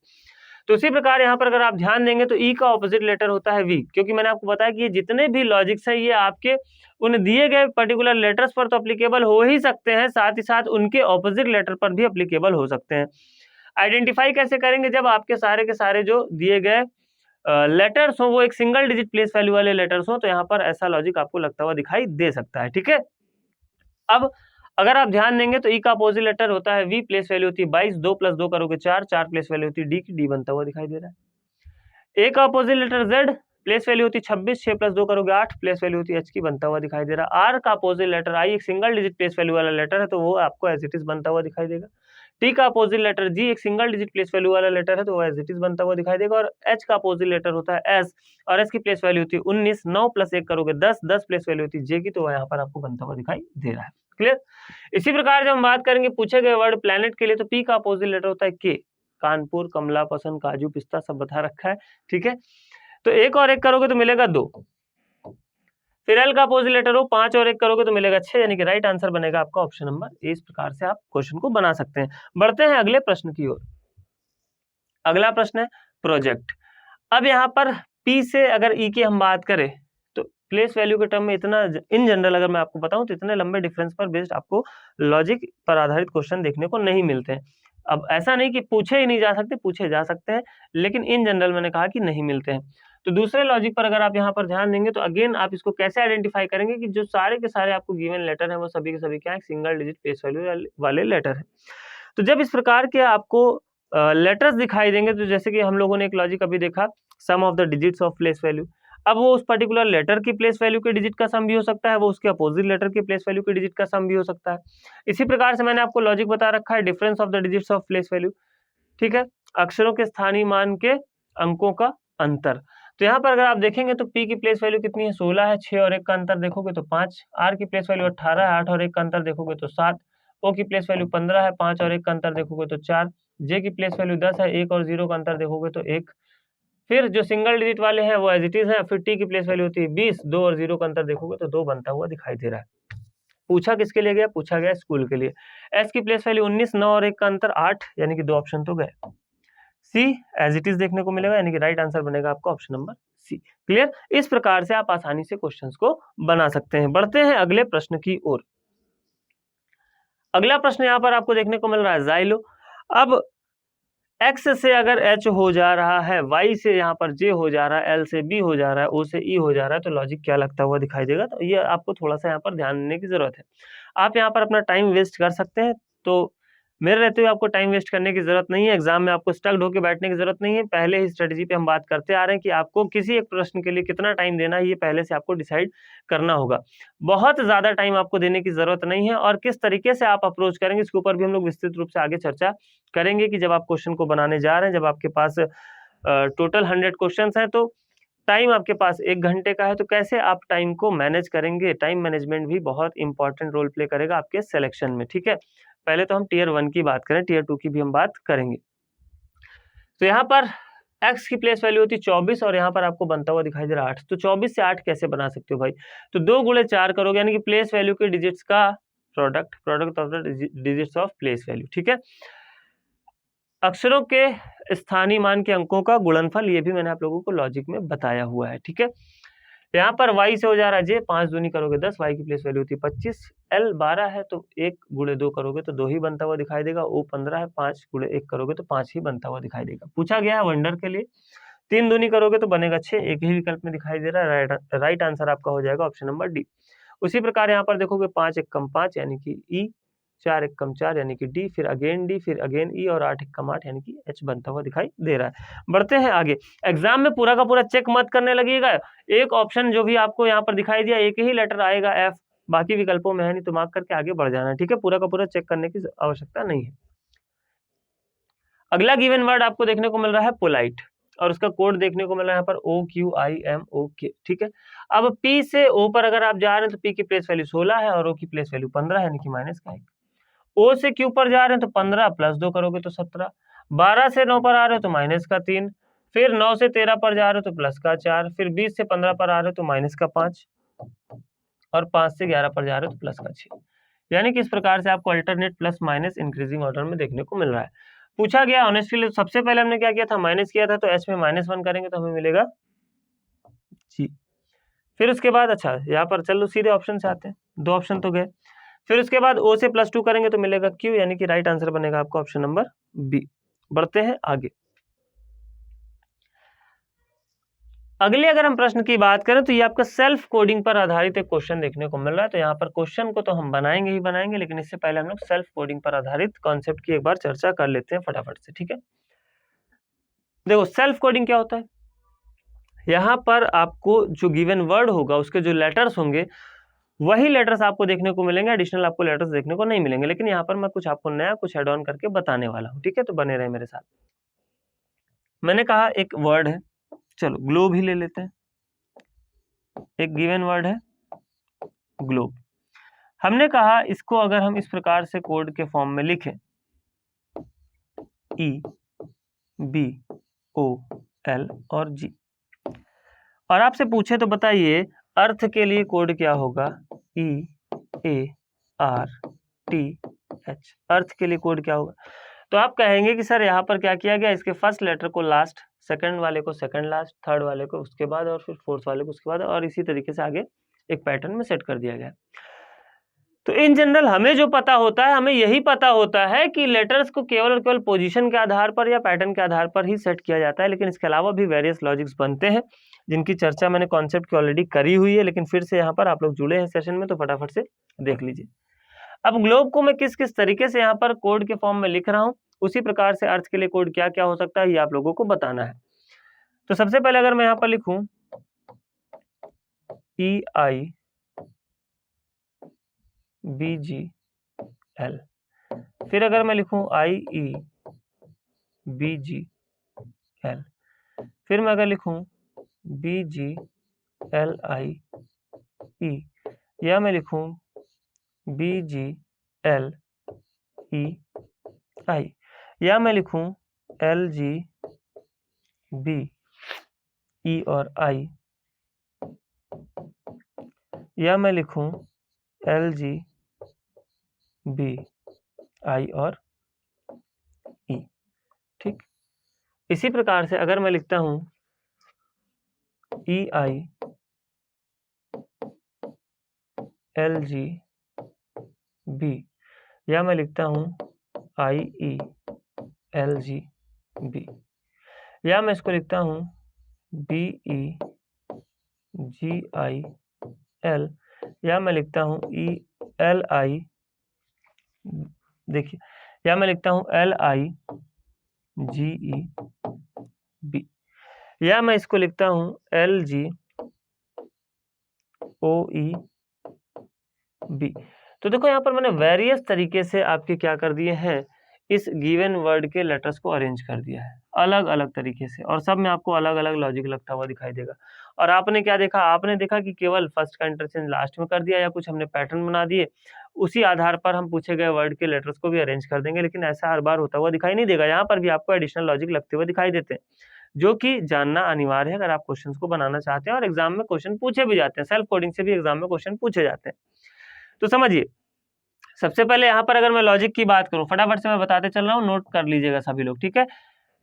तो इसी प्रकार यहाँ पर अगर आप ध्यान देंगे तो ई का ऑपोजिट लेटर होता है वी, क्योंकि मैंने आपको बताया कि ये जितने भी लॉजिक्स हैं ये आपके उन दिए गए पर्टिकुलर लेटर्स पर तो एप्लीकेबल हो ही सकते हैं, साथ ही साथ उनके ऑपोजिट लेटर पर भी एप्लीकेबल हो सकते हैं। आइडेंटिफाई कैसे करेंगे, जब आपके सारे के सारे जो दिए गए लेटर्स हो वो एक सिंगल डिजिट प्लेस वैल्यू वाले लेटर्स हो, तो यहाँ पर ऐसा लॉजिक आपको लगता हुआ दिखाई दे सकता है। ठीक है, अब अगर आप ध्यान देंगे तो ई का अपोजिट लेटर होता है वी, प्लेस वैल्यू होती है 22, 2 + 2 करोगे 4, 4 प्लेस वैल्यू होती है डी की, डी बनता हुआ दिखाई दे रहा है। ए का opposite letter Z, place value होती है 26, 6 + 2 करोगे 8, प्लेस वैल्यू होती है एच की, बनता हुआ दिखाई दे रहा है। आर का अपोजिट लेटर आई, एक सिंगल डिजिट प्लेस वैल्यू वाला लेटर है तो वो आपको एज इट इज बनता हुआ दिखाई देगा। टी का अपोजिट लेटर जी, एक सिंगल डिजिट प्लेस वैल्यू वाला लेटर है तो वो एज इट इज बनता हुआ दिखाई देगा। और एच का अपोजिट लेटर होता है एस, और एस की प्लेस वैल्यू होती है 19, 9 + 1 करोगे 10, 10 प्लेस वैल्यू होती है जे की, तो यहाँ पर आपको बनता हुआ दिखाई दे रहा है। क्लियर, इसी प्रकार जब हम बात करेंगे पूछे गए वर्ड प्लैनेट के लिए, तो पी का अपोजिट लेटर होता है के, कानपुर, कमला, पसंद, काजू, पिस्ता सब बता रखा है। ठीक है, तो 1 और 1 करोगे तो मिलेगा 2। फिर एल का अपोजिट लेटर हो, 5 और 1 करोगे तो मिलेगा 6, यानी कि राइट आंसर बनेगा आपका ऑप्शन नंबर। इस प्रकार से आप क्वेश्चन को बना सकते हैं। बढ़ते हैं अगले प्रश्न की ओर। अगला प्रश्न है प्रोजेक्ट। अब यहाँ पर पी से अगर ई की हम बात करें तो प्लेस वैल्यू के टर्म में इतना इन जनरल अगर मैं आपको बताऊं तो इतने लंबे डिफरेंस पर बेस्ड आपको लॉजिक पर आधारित क्वेश्चन देखने को नहीं मिलते हैं। अब ऐसा नहीं कि पूछे ही नहीं जा सकते, पूछे जा सकते हैं, लेकिन इन जनरल मैंने कहा कि नहीं मिलते हैं। तो दूसरे लॉजिक पर अगर आप यहाँ पर ध्यान देंगे तो अगेन आप इसको कैसे आइडेंटिफाई करेंगे कि जो सारे के सारे आपको गिवन लेटर हैं वो सभी के सभी क्या है, सिंगल डिजिट प्लेस वैल्यू वाले लेटर है। तो जब इस प्रकार के आपको लेटर्स दिखाई देंगे, तो जैसे कि हम लोगों ने एक लॉजिक अभी देखा, sum of the digits of place value, अब वो उस पर्टिकुलर लेटर की प्लेस वैल्यू के डिजिट का सम भी हो सकता है, वो उसके अपोजिट लेटर की प्लेस वैल्यू के डिजिट का सम भी हो सकता है। इसी प्रकार से मैंने आपको लॉजिक बता रखा है difference of the digits of place value. ठीक है, अक्षरों के स्थानीय मान के अंकों का अंतर। तो यहाँ पर अगर आप देखेंगे तो पी की प्लेस वैल्यू कितनी है, 16 है, 6 और 1 का अंतर देखोगे तो 5। आर की प्लेस वैल्यू 18 है, 8 और 1 का अंतर देखोगे तो 7। ओ की प्लेस वैल्यू 15 है, 5 और 1 का अंतर देखोगे तो 4। जे की प्लेस वैल्यू 10 है, 1 और 0 का अंतर देखोगे तो 1। फिर जो सिंगल डिजिट वाले हैं वो एज इट इज है। फिर टी की प्लेस वैल्यू होती है 20, 2 और 0 का अंतर देखोगे तो 2 बनता हुआ दिखाई दे रहा है। पूछा किसके लिए गया, पूछा गया स्कूल के लिए। एस की प्लेस वैल्यू 19, 9 और 1 का अंतर 8, यानी कि 2 ऑप्शन तो गए। सी एज इट इज देखने को मिलेगा, यानी कि राइट आंसर बनेगा आपका ऑप्शन नंबर सी। क्लियर, इस प्रकार से आप आसानी से क्वेश्चंस को बना सकते हैं। बढ़ते हैं अगले प्रश्न की ओर। अगला प्रश्न यहाँ पर आपको देखने को मिल रहा है जाइलो। अब एक्स से अगर एच हो जा रहा है, वाई से यहाँ पर जे हो जा रहा है, एल से बी हो जा रहा है, ओ से ई हो जा रहा है, तो लॉजिक क्या लगता हुआ दिखाई देगा। तो ये आपको थोड़ा सा यहाँ पर ध्यान देने की जरूरत है। आप यहाँ पर अपना टाइम वेस्ट कर सकते हैं, तो मेरे रहते हुए आपको टाइम वेस्ट करने की जरूरत नहीं है, एग्जाम में आपको स्टक्ड होकर बैठने की जरूरत नहीं है। पहले ही स्ट्रेटेजी पे हम बात करते आ रहे हैं कि आपको किसी एक प्रश्न के लिए कितना टाइम देना है, ये पहले से आपको डिसाइड करना होगा। बहुत ज्यादा टाइम आपको देने की जरूरत नहीं है, और किस तरीके से आप अप्रोच करेंगे इसके ऊपर भी हम लोग विस्तृत रूप से आगे चर्चा करेंगे कि जब आप क्वेश्चन को बनाने जा रहे हैं, जब आपके पास टोटल 100 क्वेश्चन है तो टाइम आपके पास 1 घंटे का है, तो कैसे आप टाइम को मैनेज करेंगे। टाइम मैनेजमेंट भी बहुत इंपॉर्टेंट रोल प्ले करेगा आपके सिलेक्शन में, ठीक है। पहले तो हम टीयर 1 की बात करें, टीयर 2 की भी हम बात करेंगे। तो यहाँ पर x की प्लेस वैल्यू होती है 24 और यहाँ पर आपको बनता हुआ दिखाई दे रहा है 8। तो 24 से 8 कैसे बना सकते हो भाई, तो 2 गुणे 4 करोगे, यानी कि प्लेस वैल्यू के डिजिट्स का product of the digits of place value, ठीक है। अक्षरों के स्थानीय मान के अंकों का गुणनफल, ये भी मैंने आप लोगों को लॉजिक में बताया हुआ है, ठीक है। यहाँ पर y से हो जा रहा है j, 5 दूनी करोगे 10, y की प्लेस वैल्यू होती है 25, l 12 है तो 1 गुणे 2 करोगे तो 2 ही बनता हुआ दिखाई देगा, o 15 है 5 गुणे 1 करोगे तो 5 ही बनता हुआ दिखाई देगा। पूछा गया है वंडर के लिए, 3 दूनी करोगे तो बनेगा 6, एक ही विकल्प में दिखाई दे रहा है, राइट आंसर आपका हो जाएगा ऑप्शन नंबर डी। उसी प्रकार यहाँ पर देखोगे 5 एक कम 5 यानी कि ई, 4 एक कम 4 यानी कि डी, फिर अगेन डी, फिर अगेन ई, और 8 एक कम 8 यानी कि एच बनता हुआ दिखाई दे रहा है। बढ़ते हैं आगे। एग्जाम में पूरा का पूरा चेक मत करने लगिएगा, एक ऑप्शन जो भी आपको यहाँ पर दिखाई दिया एक ही लेटर आएगा एफ, बाकी विकल्पों में है नहीं, तो मार्क करके आगे बढ़ जाना है, ठीक है। पूरा का पूरा चेक करने की आवश्यकता नहीं है। अगला गिवन वर्ड आपको देखने को मिल रहा है पोलाइट, और उसका कोड देखने को मिल रहा है यहाँ पर OQIMOK, ठीक है। अब P से O पर अगर आप जा रहे हैं तो P की प्लेस वैल्यू 16 है और O की प्लेस वैल्यू 15 यानी कि माइनस का 1। O से Q पर जा रहे हैं तो 15 प्लस 2 करोगे तो 17, 12 से 9 पर आ रहे हो तो माइनस का 3, फिर 9 से 13 पर जा रहे हो तो प्लस का 4, फिर 20 से 15 पर आ रहे हो तो माइनस का 5, और 5 से 11 पर जा रहे हो तो प्लस का 6। यानी कि इस प्रकार से आपको alternate plus minus increasing order में देखने को मिल रहा है। पूछा गया ऑनेस्टली, सबसे पहले हमने क्या किया था, माइनस किया था, तो एच में -1 करेंगे तो हमें मिलेगा जी। फिर उसके बाद अच्छा यहाँ पर चलो सीधे ऑप्शन से आते हैं, 2 ऑप्शन तो गए। फिर उसके बाद O से +2 करेंगे तो मिलेगा Q, यानी कि राइट आंसर बनेगा आपका ऑप्शन नंबर बी। बढ़ते हैं आगे। अगले अगर हम प्रश्न की बात करें तो ये आपका सेल्फ कोडिंग पर आधारित एक क्वेश्चन देखने को मिल रहा है। तो यहाँ पर क्वेश्चन को तो हम बनाएंगे ही बनाएंगे, लेकिन इससे पहले हम लोग सेल्फ कोडिंग पर आधारित कॉन्सेप्ट की एक बार चर्चा कर लेते हैं फटाफट से, ठीक है। देखो सेल्फ कोडिंग क्या होता है, यहाँ पर आपको जो गिवन वर्ड होगा उसके जो लेटर्स होंगे वही लेटर्स आपको देखने को मिलेंगे, एडिशनल आपको लेटर्स देखने को नहीं मिलेंगे। लेकिन यहाँ पर मैं कुछ आपको नया कुछ एड ऑन करके बताने वाला हूँ, ठीक है। तो बने रहे मेरे साथ। मैंने कहा एक वर्ड है, चलो ग्लोब ही ले लेते हैं, एक गिवन वर्ड है ग्लोब। हमने कहा इसको अगर हम इस प्रकार से कोड के फॉर्म में लिखें, EBOL और G, और आपसे पूछे तो बताइए अर्थ के लिए कोड क्या होगा, EARTH, अर्थ के लिए कोड क्या होगा। तो आप कहेंगे कि सर यहाँ पर क्या किया गया, इसके फर्स्ट लेटर को लास्ट, सेकंड वाले को सेकंड लास्ट, थर्ड वाले को उसके बाद, और फिर फोर्थ वाले को उसके बाद, और इसी तरीके से आगे एक पैटर्न में सेट कर दिया गया। तो इन जनरल हमें जो पता होता है, हमें यही पता होता है कि लेटर्स को केवल और केवल पोजीशन के आधार पर या पैटर्न के आधार पर ही सेट किया जाता है। लेकिन इसके अलावा भी वेरियस लॉजिक्स बनते हैं जिनकी चर्चा मैंने कॉन्सेप्ट की ऑलरेडी करी हुई है, लेकिन फिर से यहाँ पर आप लोग जुड़े हैं सेशन में तो फटाफट से देख लीजिए। अब ग्लोब को मैं किस किस तरीके से यहाँ पर कोड के फॉर्म में लिख रहा हूँ, उसी प्रकार से अर्थ के लिए कोड क्या क्या हो सकता है ये आप लोगों को बताना है। तो सबसे पहले अगर मैं यहाँ पर लिखूं EIBGL, फिर अगर मैं लिखूं IEBGL, फिर मैं अगर लिखूं BGLIE, या मैं लिखूं BGLEI, या मैं लिखूं LGBE और I, या मैं लिखूं LGBI और E, ठीक। इसी प्रकार से अगर मैं लिखता हूं EILGB, या मैं लिखता हूं IELGB, या मैं इसको लिखता हूं BEGIL, या मैं लिखता हूं ELI। देखिए या मैं लिखता हूं LIGEB, या मैं इसको लिखता हूं LGOEB। तो देखो यहाँ पर मैंने वेरियस तरीके से आपके क्या कर दिए हैं, इस गिवन वर्ड के लेटर्स को अरेंज कर दिया है अलग अलग तरीके से, और सब में आपको अलग अलग लॉजिक लगता हुआ दिखाई देगा। और आपने क्या देखा, आपने देखा कि केवल फर्स्ट का इंटरचेंज लास्ट में कर दिया या कुछ हमने पैटर्न बना दिए, उसी आधार पर हम पूछे गए वर्ड के लेटर्स को भी अरेंज कर देंगे, लेकिन ऐसा हर बार होता हुआ दिखाई नहीं देगा। यहाँ पर भी आपको एडिशनल लॉजिक लगते हुए दिखाई देते हैं, जो कि जानना अनिवार्य है अगर आप क्वेश्चंस को बनाना चाहते हैं, और एग्जाम में क्वेश्चन पूछे भी जाते हैं, सेल्फ कोडिंग से भी एग्जाम में क्वेश्चन पूछे जाते हैं। तो समझिए, सबसे पहले यहाँ पर अगर मैं लॉजिक की बात करूं, फटाफट से मैं बताते चल रहा हूँ, नोट कर लीजिएगा सभी लोग, ठीक है।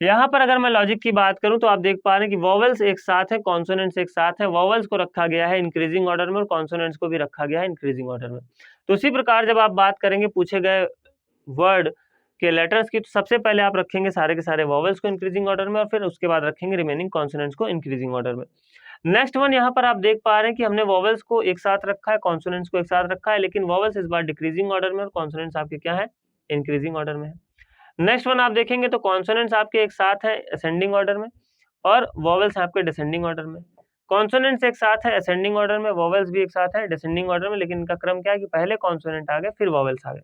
यहाँ पर अगर मैं लॉजिक की बात करूं तो आप देख पा रहे हैं कि वॉवेल्स एक साथ है, कॉन्सोनेंट्स एक साथ है। वॉवेल्स को रखा गया है इंक्रीजिंग ऑर्डर में और कॉन्सोनेंट्स को भी रखा गया है इंक्रीजिंग ऑर्डर में। तो उसी प्रकार जब आप बात करेंगे पूछे गए वर्ड के लेटर्स की, तो सबसे पहले आप रखेंगे सारे के सारे वॉवेल्स को इंक्रीजिंग ऑर्डर में, और फिर उसके बाद रखेंगे रिमेनिंग कॉन्सोनेंट्स को इंक्रीजिंग ऑर्डर में। नेक्स्ट वन, यहाँ पर आप देख पा रहे हैं कि हमने वॉवेल्स को एक साथ रखा है, कॉन्सोनेंट्स को एक साथ रखा है, लेकिन वॉवेल्स इस बार डिक्रीजिंग ऑर्डर में और कॉन्सोनेंट्स आपके क्या है, इंक्रीजिंग ऑर्डर में है। नेक्स्ट वन आप देखेंगे तो कॉन्सोनेंट्स आपके एक साथ है असेंडिंग ऑर्डर में, और वॉवेल्स आपके डिसेंडिंग ऑर्डर में। कॉन्सोनेंट्स एक साथ है असेंडिंग ऑर्डर में, वॉवेल्स भी एक साथ है डिसेंडिंग ऑर्डर में, लेकिन इनका क्रम क्या है कि पहले कॉन्सोनेंट आ गए फिर वॉवेल्स आ गए।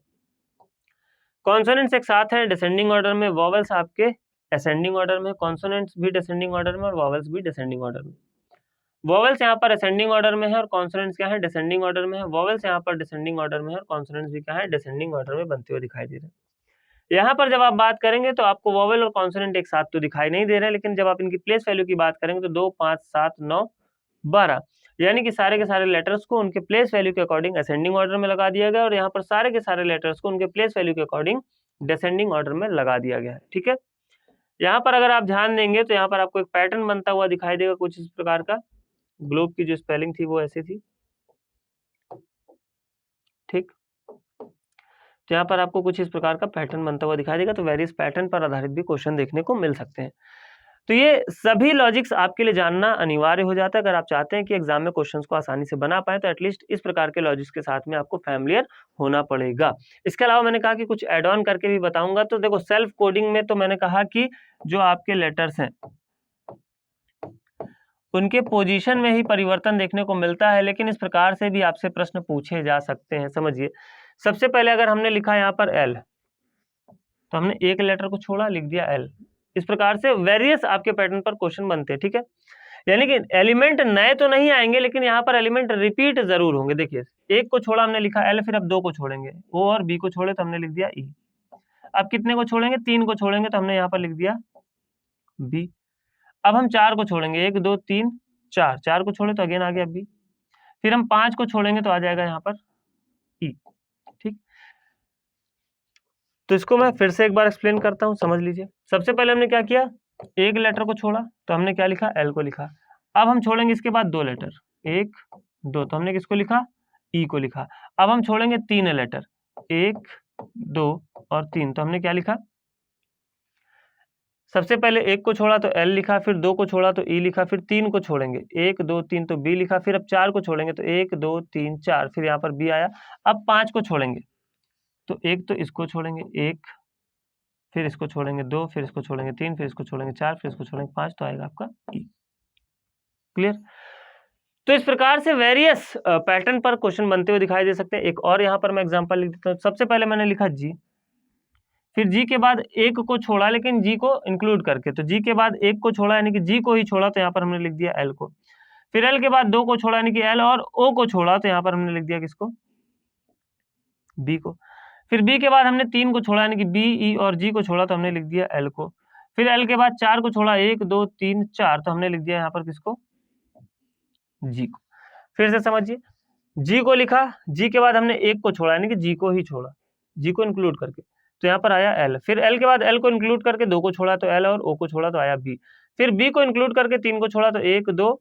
कॉन्सोनेंट्स एक साथ है डिसेंडिंग ऑर्डर में, वॉवेल्स आपके असेंडिंग ऑर्डर में, कॉन्सोनेंट्स भी डिसेंडिंग ऑर्डर में और वॉवेल्स भी डिसेंडिंग ऑर्डर में। वॉवेल्स यहाँ पर असेंडिंग ऑर्डर में है और कॉन्सोनेंट्स क्या है, डिसेंडिंग ऑर्डर में है। वॉवेल्स यहाँ पर डिसेंडिंग ऑर्डर में है और कॉन्सोनेंट्स भी क्या है, डिसेंडिंग ऑर्डर में बनते हुए दिखाई दे रहे हैं। यहाँ पर जब आप बात करेंगे तो आपको वॉवेल और कॉन्सोनेंट एक साथ तो दिखाई नहीं दे रहे हैं, लेकिन जब आप इनकी प्लेस वैल्यू की बात करेंगे तो 2, 5, 7, 9, 12, यानी कि सारे के सारे लेटर्स को उनके प्लेस वैल्यू के अकॉर्डिंग असेंडिंग ऑर्डर में लगा दिया गया, और यहाँ पर सारे के सारे लेटर्स को उनके प्लेस वैल्यू के अकॉर्डिंग डिसेंडिंग ऑर्डर में लगा दिया गया है, ठीक है। यहाँ पर अगर आप ध्यान देंगे तो यहाँ पर आपको एक पैटर्न बनता हुआ दिखाई देगा कुछ इस प्रकार का। ग्लोब की जो स्पेलिंग थी वो ऐसी थी, ठीक। तो यहाँ पर आपको कुछ इस प्रकार का पैटर्न बनता हुआ दिखाई देगा, तो वेरियस पैटर्न पर आधारित भी क्वेश्चन देखने को मिल सकते हैं। तो ये सभी लॉजिक्स आपके लिए जानना अनिवार्य हो जाता है अगर आप चाहते हैं कि एग्जाम में क्वेश्चंस को आसानी से बना पाए, तो एटलीस्ट इस प्रकार के लॉजिक्स के साथ में आपको फैमिलियर होना पड़ेगा। इसके अलावा मैंने कहा कि कुछ एड ऑन करके भी बताऊंगा। तो देखो, सेल्फ कोडिंग में तो मैंने कहा कि जो आपके लेटर्स हैं उनके पोजीशन में ही परिवर्तन देखने को मिलता है, लेकिन इस प्रकार से भी आपसे प्रश्न पूछे जा सकते हैं। समझिए, सबसे पहले अगर हमने लिखा यहाँ पर एल, तो हमने एक लेटर को छोड़ा, लिख दिया एल। इस प्रकार से वेरियस आपके पैटर्न पर क्वेश्चन बनते हैं, ठीक है। यानी कि एलिमेंट नए तो नहीं आएंगे, लेकिन यहाँ पर एलिमेंट रिपीट जरूर होंगे। देखिए, एक को छोड़ा हमने लिखा एल, फिर अब दो को छोड़ेंगे, ओ और बी को छोड़े तो हमने लिख दिया ई। अब कितने को छोड़ेंगे, तीन को छोड़ेंगे तो हमने यहाँ पर लिख दिया बी। अब हम चार को छोड़ेंगे, 1, 2, 3, 4, 4 को छोड़े तो अगेन आ गया बी। फिर हम 5 को छोड़ेंगे तो आ जाएगा यहाँ पर ई, ठीक। तो इसको मैं फिर से एक बार एक्सप्लेन करता हूँ, समझ लीजिए। सबसे पहले हमने क्या किया, एक लेटर को छोड़ा तो हमने क्या लिखा, एल को लिखा। अब हम छोड़ेंगे इसके बाद दो लेटर, 1, 2, तो हमने किसको लिखा, ई को लिखा। अब हम छोड़ेंगे तीन लेटर, 1, 2 और 3, तो हमने क्या लिखा, सबसे पहले एक को छोड़ा तो एल लिखा, फिर दो को छोड़ा तो ई लिखा, फिर तीन को छोड़ेंगे 1, 2, 3 तो बी लिखा, फिर अब 4 को छोड़ेंगे तो 1, 2, 3, 4, फिर यहाँ पर बी आया। अब 5 को छोड़ेंगे तो एक तो इसको छोड़ेंगे 1, फिर इसको छोड़ेंगे 2, फिर इसको छोड़ेंगे 3, फिर इसको छोड़ेंगे 4, फिर इसको छोड़ेंगे 5, तो आएगा आपका ई। क्लियर। तो इस प्रकार से वेरियस पैटर्न पर क्वेश्चन बनते हुए दिखाई दे सकते हैं। एक और यहाँ पर मैं एग्जांपल लिख देता हूँ। सबसे पहले मैंने लिखा जी, फिर जी के बाद एक को छोड़ा, लेकिन जी को इंक्लूड करके, तो जी के बाद एक को छोड़ा यानी कि जी को ही छोड़ा, तो यहाँ पर हमने लिख दिया एल को। फिर एल के बाद दो को छोड़ा यानी कि एल और ओ को छोड़ा, तो यहाँ पर हमने लिख दिया किसको, बी को। फिर बी के बाद हमने तीन को छोड़ा यानी कि बी, ई और जी को छोड़ा, तो हमने लिख दिया एल को। फिर एल के बाद 4 को छोड़ा, 1, 2, 3, 4, तो हमने लिख दिया यहाँ पर किसको, जी को। फिर से समझिए, जी को लिखा, जी के बाद हमने एक को छोड़ा यानी कि जी को ही छोड़ा, जी को इंक्लूड करके, तो यहाँ पर आया एल। फिर एल के बाद एल को इंक्लूड करके दो को छोड़ा तो एल, और ओ को छोड़ा तो आया बी। फिर बी को इंक्लूड करके तीन को छोड़ा तो 1, 2,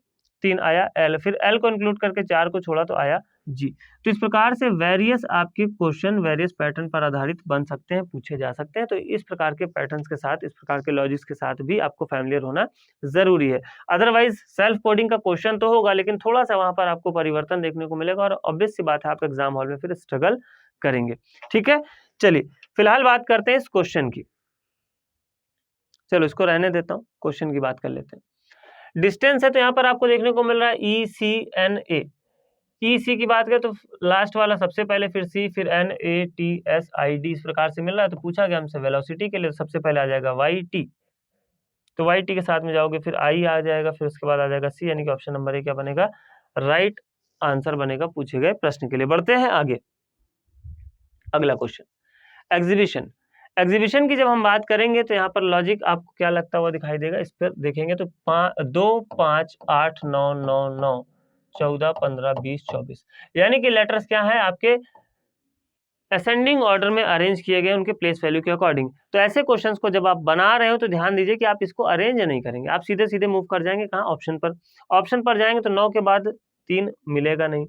3 आया एल। फिर एल को इंक्लूड करके 4 को छोड़ा तो आया जी। तो इस प्रकार से वेरियस आपके क्वेश्चन वेरियस पैटर्न पर आधारित बन सकते हैं, पूछे जा सकते हैं। तो इस प्रकार के पैटर्न्स के साथ, इस प्रकार के लॉजिक्स के साथ भी आपको फैमिलियर होना जरूरी है। अदरवाइज सेल्फ कोडिंग का क्वेश्चन तो होगा, लेकिन थोड़ा सा वहां पर आपको परिवर्तन देखने को मिलेगा, और ऑब्वियस सी बात है आप एग्जाम हॉल में फिर स्ट्रगल करेंगे। ठीक है, चलिए फिलहाल बात करते हैं इस क्वेश्चन की, चलो इसको रहने देता हूँ, क्वेश्चन की बात कर लेते हैं। डिस्टेंस है तो यहाँ पर आपको देखने को मिल रहा है ECNA, EC की बात करें तो लास्ट वाला सबसे पहले, फिर C, फिर NATSID इस प्रकार से मिल रहा है। तो पूछा गया हमसे वेलोसिटी के लिए, सबसे पहले आ जाएगा YT, तो YT के साथ में जाओगे फिर I आ जाएगा, फिर उसके बाद आ जाएगा C, यानी कि ऑप्शन नंबर ए क्या बनेगा, राइट आंसर बनेगा पूछे गए प्रश्न के लिए। बढ़ते हैं आगे, अगला क्वेश्चन एग्जीबिशन। एग्जीबिशन की जब हम बात करेंगे तो यहाँ पर लॉजिक आपको क्या लगता हुआ दिखाई देगा, इस पर देखेंगे तो 2 5 8 9 9 9 14 15 20 24, यानी कि लेटर्स क्या है आपके असेंडिंग ऑर्डर में अरेंज किए गए उनके प्लेस वैल्यू के अकॉर्डिंग। तो ऐसे क्वेश्चंस को जब आप बना रहे हो तो ध्यान दीजिए कि आप इसको अरेंज नहीं करेंगे, आप सीधे सीधे मूव कर जाएंगे कहाँ, ऑप्शन पर। ऑप्शन पर जाएंगे तो 9 के बाद 3 मिलेगा नहीं,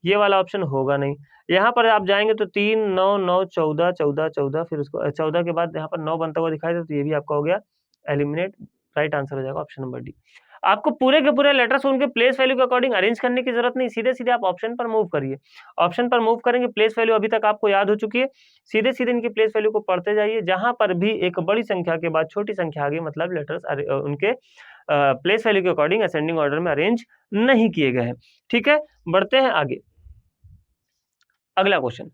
ये वाला ऑप्शन होगा नहीं। यहाँ पर आप जाएंगे तो 3 9 9 14 14 14, फिर उसको 14 के बाद यहाँ पर 9 बनता हुआ दिखाई दे, तो ये भी आपका हो गया एलिमिनेट, राइट आंसर हो जाएगा ऑप्शन नंबर डी। आपको पूरे के पूरे लेटर्स उनके प्लेस वैल्यू के अकॉर्डिंग अरेंज करने की जरूरत नहीं, सीधे सीधे आप ऑप्शन पर मूव करिए। ऑप्शन पर मूव करेंगे, प्लेस वैल्यू अभी तक आपको याद हो चुकी है, सीधे सीधे इनकी प्लेस वैल्यू को पढ़ते जाइए, जहां पर भी एक बड़ी संख्या के बाद छोटी संख्या आ गई मतलब लेटर्स उनके प्लेस वैल्यू के अकॉर्डिंग असेंडिंग ऑर्डर में अरेंज नहीं किए गए हैं। ठीक है, बढ़ते हैं आगे, अगला क्वेश्चन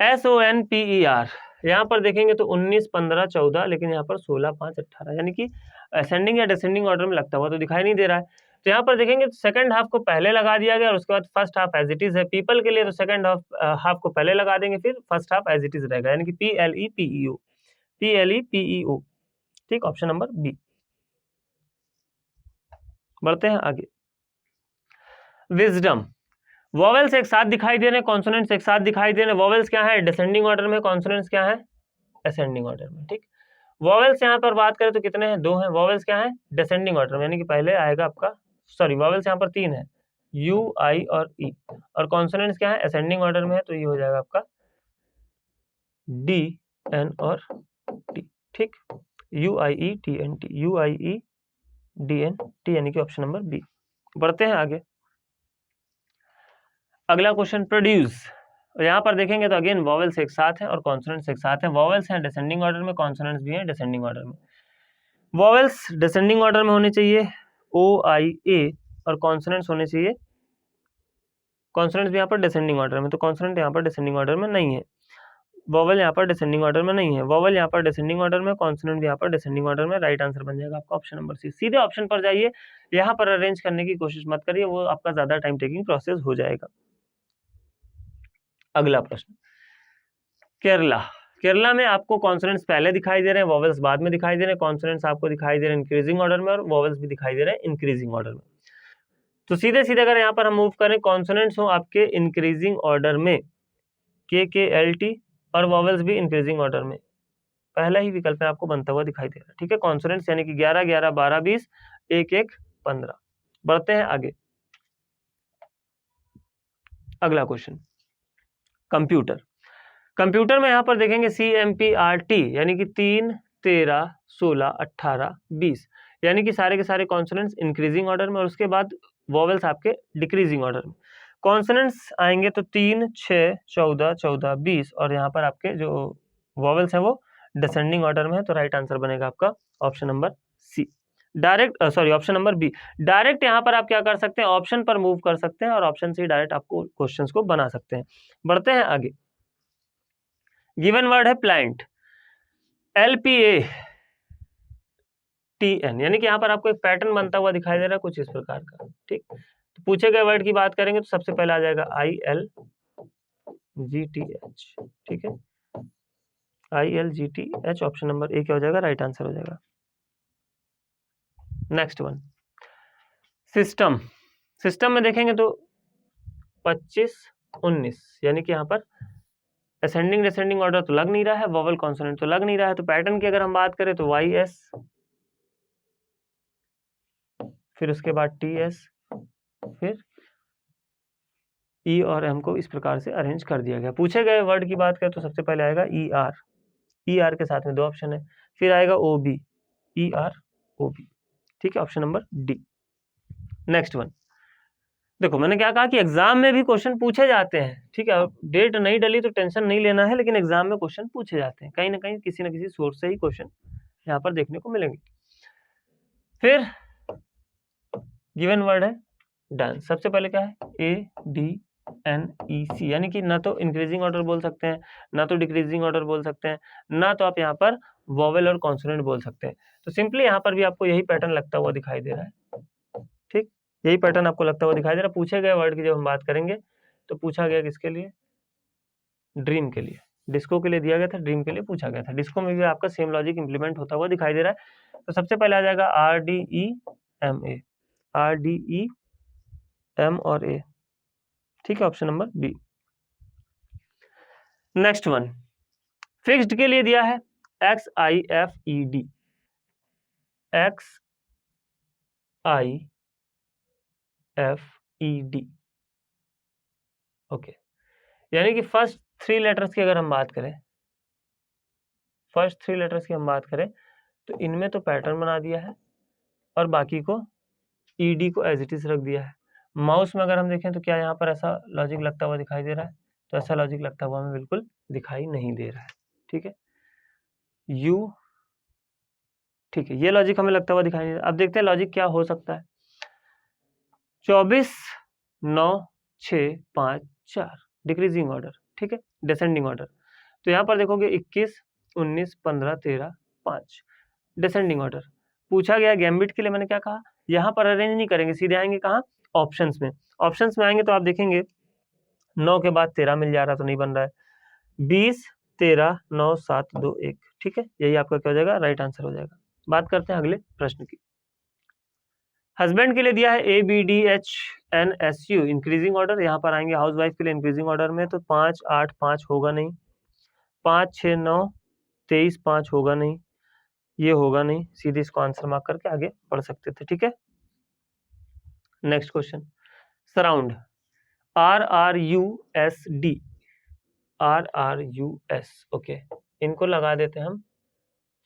SONPER। यहाँ पर देखेंगे तो 19 15 14, लेकिन यहाँ पर 16 5 18, यानी कि असेंडिंग या डिसेंडिंग ऑर्डर में लगता हुआ तो दिखाई नहीं दे रहा है। तो यहाँ पर देखेंगे तो सेकंड हाफ को पहले लगा दिया गया और उसके बाद first half as it is है। पीपल के लिए तो सेकंड हाफ को पहले लगा देंगे, फिर first half as it is रहेगा, यानी कि PLEPEO। ठीक, ऑप्शन नंबर बी। बढ़ते हैं आगे, विजडम। वॉवेल्स एक साथ दिखाई दे रहे हैं, कॉन्सोनेंट्स एक साथ दिखाई दे रहे हैं। वॉवेल्स क्या है, डिसेंडिंग ऑर्डर में, कॉन्सोनेंट्स क्या है, असेंडिंग ऑर्डर में। ठीक, वॉवेल्स यहाँ पर बात करें तो कितने हैं, 2 हैं। वॉवेल्स क्या है, डिसेंडिंग ऑर्डर में, यानी कि पहले आएगा आपका, सॉरी वॉवेल्स यहाँ पर 3 है, U I और E, और कॉन्सोनेंट्स क्या है, असेंडिंग ऑर्डर में है, तो ये हो जाएगा आपका D N और T। ठीक, UIETNT, UIEDNT, यानी कि ऑप्शन नंबर बी। बढ़ते हैं आगे, अगला क्वेश्चन प्रोड्यूस। यहाँ पर देखेंगे तो अगेन वॉवेल्स एक साथ हैं और कॉन्सोनेंट्स एक साथ हैं। वॉवेल्स हैं डिसेंडिंग ऑर्डर में, कॉन्सोनेंट्स भी हैं डिसेंडिंग ऑर्डर में। वॉवेल्स डिसेंडिंग ऑर्डर में होने चाहिए OIA, और कॉन्सोनेंट्स होने चाहिए, कॉन्सोनेंट्स भी यहाँ पर डिसेंडिंग ऑर्डर में, तो कॉन्सोनेंट यहाँ पर डिसेंडिंग ऑर्डर में नहीं है, वॉवेल यहाँ पर डिसेंडिंग ऑर्डर में नहीं है, वॉवेल यहाँ पर डिसेंडिंग ऑर्डर में, कॉन्सोनेंट भी यहाँ पर डिसेंडिंग ऑर्डर में। राइट आंसर बन जाएगा आपका ऑप्शन नंबर सी। सीधे ऑप्शन पर जाइए, यहाँ पर अरेंज करने की कोशिश मत करिए, वो आपका ज्यादा टाइम टेकिंग प्रोसेस हो जाएगा। अगला प्रश्न, केरला। केरला में आपको कॉन्सोनेंट्स पहले दिखाई दे रहे हैं, वॉवेल्स बाद में दिखाई दे रहे हैं। कॉन्सोनेंट्स आपको दिखाई दे रहे हैं इंक्रीजिंग ऑर्डर में और वॉवेल्स भी दिखाई दे रहे हैं इंक्रीजिंग ऑर्डर में। तो सीधे सीधे अगर यहाँ पर हम मूव करें, कॉन्सोनेंट्स हो आपके इंक्रीजिंग ऑर्डर में KKLT, और वॉवेल्स भी इंक्रीजिंग ऑर्डर में, पहला ही विकल्प में आपको बनता हुआ दिखाई दे रहा है। ठीक है, कॉन्सोनेंट्स यानी कि 11 11 12 20 1 1 15। बढ़ते हैं आगे, अगला क्वेश्चन कंप्यूटर। कंप्यूटर में यहाँ पर देखेंगे CMPRT, यानी कि 3 13 16 18 20, यानी कि सारे के सारे कॉन्सोनेंट्स इंक्रीजिंग ऑर्डर में और उसके बाद वॉवेल्स आपके डिक्रीजिंग ऑर्डर में। कॉन्सोनेंट्स आएंगे तो 3 6 14 14 20, और यहाँ पर आपके जो वॉवेल्स हैं वो डिसेंडिंग ऑर्डर में है, तो राइट आंसर बनेगा आपका option number C, direct, sorry option number B. Direct यहाँ पर आप क्या कर सकते हैं, ऑप्शन पर मूव कर सकते हैं और ऑप्शन से डायरेक्ट आपको क्वेश्चंस को बना सकते हैं। बढ़ते हैं आगे, गिवन वर्ड है प्लांट, LPATN, यानी कि यहाँ पर आपको एक पैटर्न बनता हुआ दिखाई दे रहा है कुछ इस प्रकार का। ठीक, तो पूछे गए वर्ड की बात करेंगे तो सबसे पहले आ जाएगा ILGTH। ठीक है, ILGTH, ऑप्शन नंबर ए क्या हो जाएगा, राइट आंसर हो जाएगा। Next one, system. सिस्टम में देखेंगे तो 25 19, यानी कि यहाँ पर असेंडिंग डिसेंडिंग ऑर्डर तो लग नहीं रहा है, वोवेल कॉन्सोनेंट तो लग नहीं रहा है। तो पैटर्न की अगर हम बात करें तो YS, फिर उसके बाद TS, फिर E और M को इस प्रकार से अरेंज कर दिया गया। पूछे गए वर्ड की बात करें तो सबसे पहले आएगा ER के साथ में 2 ऑप्शन है, फिर आएगा OB, ER OB। ठीक है, option number D. Next one, देखो मैंने क्या कहा कि एग्जाम में भी क्वेश्चन पूछे जाते हैं, ठीक है। डेट नहीं डली तो टेंशन नहीं लेना है, लेकिन एग्जाम में क्वेश्चन पूछे जाते हैं कहीं ना कहीं, किसी न किसी सोर्स से ही क्वेश्चन यहाँ पर देखने को मिलेंगे। फिर गिवन वर्ड है डन। सबसे पहले क्या है ADNEC, यानी कि ना तो इंक्रीजिंग ऑर्डर बोल सकते हैं, ना तो डिक्रीजिंग ऑर्डर बोल सकते हैं, ना तो आप यहाँ पर वोवेल और कॉन्सोनेंट बोल सकते हैं। तो सिंपली यहाँ पर भी आपको यही पैटर्न लगता हुआ दिखाई दे रहा है, ठीक। यही पैटर्न आपको लगता हुआ दिखाई दे रहा है। पूछे गए वर्ड की जब हम बात करेंगे तो पूछा गया किसके लिए, ड्रीम के लिए। डिस्को के लिए दिया गया था, ड्रीम के लिए पूछा गया था। डिस्को में भी आपका सेम लॉजिक इंप्लीमेंट होता हुआ दिखाई दे रहा है। तो सबसे पहले आ जाएगा RDEMA, RDEM और A, ठीक है, option number B. Next one, fixed के लिए दिया है XIFED, XIFED, ओके। यानी कि फर्स्ट थ्री लेटर्स की अगर हम बात करें, फर्स्ट थ्री लेटर्स की हम बात करें तो इनमें तो पैटर्न बना दिया है और बाकी को ED को एज इट इज रख दिया है। माउस में अगर हम देखें तो क्या यहाँ पर ऐसा लॉजिक लगता हुआ दिखाई दे रहा है, तो ऐसा लॉजिक लगता हुआ हमें बिल्कुल दिखाई नहीं दे रहा है, ठीक है। U, ठीक है, ये लॉजिक हमें लगता हुआ दिखाई नहीं दे रहा। अब देखते हैं लॉजिक क्या हो सकता है। 24 9 6 5 4 डिक्रीजिंग ऑर्डर, ठीक है, डिसेंडिंग ऑर्डर। तो यहाँ पर देखोगे 21 19 15 13 5 डिसेंडिंग ऑर्डर। पूछा गया गैम्बिट के लिए, मैंने क्या कहा, यहाँ पर अरेंज नहीं करेंगे, सीधे आएंगे कहाँ, ऑप्शंस में। ऑप्शंस में आएंगे तो आप देखेंगे 9 के बाद 13 मिल जा रहा, तो नहीं बन रहा है। 20 13 9 7 2 1, ठीक है, यही आपका क्या हो जाएगा, राइट आंसर हो जाएगा। बात करते हैं अगले प्रश्न की। हस्बैंड के लिए दिया है ABDHNSU इंक्रीजिंग ऑर्डर, यहाँ पर आएंगे हाउसवाइफ के लिए इंक्रीजिंग ऑर्डर में, तो 5 8 5 होगा नहीं, 5 6 9 23 5 होगा नहीं, ये होगा नहीं, सीधे इसको आंसर मार्क करके आगे बढ़ सकते थे, ठीक है। Next question, surround, RRUSD, RRUS, okay, इनको लगा देते हैं हम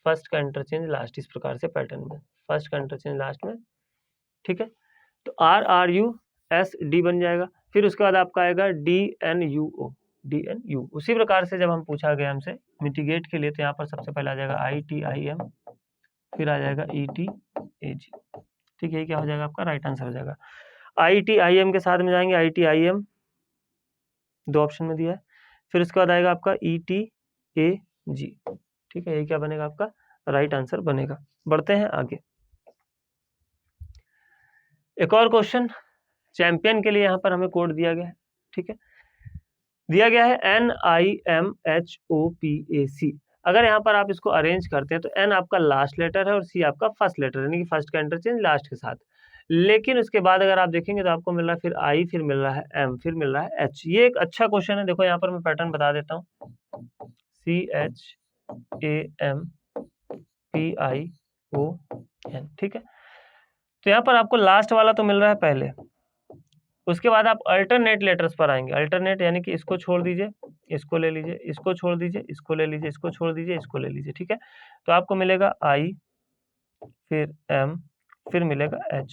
फर्स्ट का इंटरचेंज लास्ट, इस प्रकार से पैटर्न में, फर्स्ट का इंटरचेंज लास्ट में, ठीक है। तो RRUSD बन जाएगा। फिर उसके बाद आपका आएगा DNUO, DNU। उसी प्रकार से जब हम पूछा गया हमसे मिटिगेट के लिए, तो यहाँ पर सबसे पहले आ जाएगा ITIM, फिर आ जाएगा ETAG, ठीक है, क्या हो जाएगा आपका राइट आंसर हो जाएगा। ITIM के साथ में जाएंगे ITIM, दो ऑप्शन में दिया है। फिर उसके बाद आएगा आपका ETAG, ठीक है, ये क्या बनेगा आपका राइट आंसर बनेगा। बढ़ते हैं आगे, एक और क्वेश्चन चैंपियन के लिए, यहाँ पर हमें कोड दिया गया है, ठीक है, दिया गया है NIMHOPAC। अगर यहाँ पर आप इसको अरेंज करते हैं तो N आपका लास्ट लेटर है और C आपका फर्स्ट लेटर है, यानी कि फर्स्ट का इंटरचेंज लास्ट के साथ। लेकिन उसके बाद अगर आप देखेंगे तो आपको मिल रहा है फिर I, फिर मिल रहा है M, फिर मिल रहा है H। ये एक अच्छा क्वेश्चन है, देखो यहाँ पर मैं पैटर्न बता देता हूँ, CHAMPION, ठीक है। तो यहाँ पर आपको लास्ट वाला तो मिल रहा है पहले, उसके बाद आप अल्टरनेट लेटर्स पर आएंगे। अल्टरनेट यानी कि इसको छोड़ दीजिए, इसको ले लीजिए, इसको छोड़ दीजिए, इसको ले लीजिए, इसको छोड़ दीजिए, इसको ले लीजिए, ठीक है। तो आपको मिलेगा I, फिर M, फिर मिलेगा H।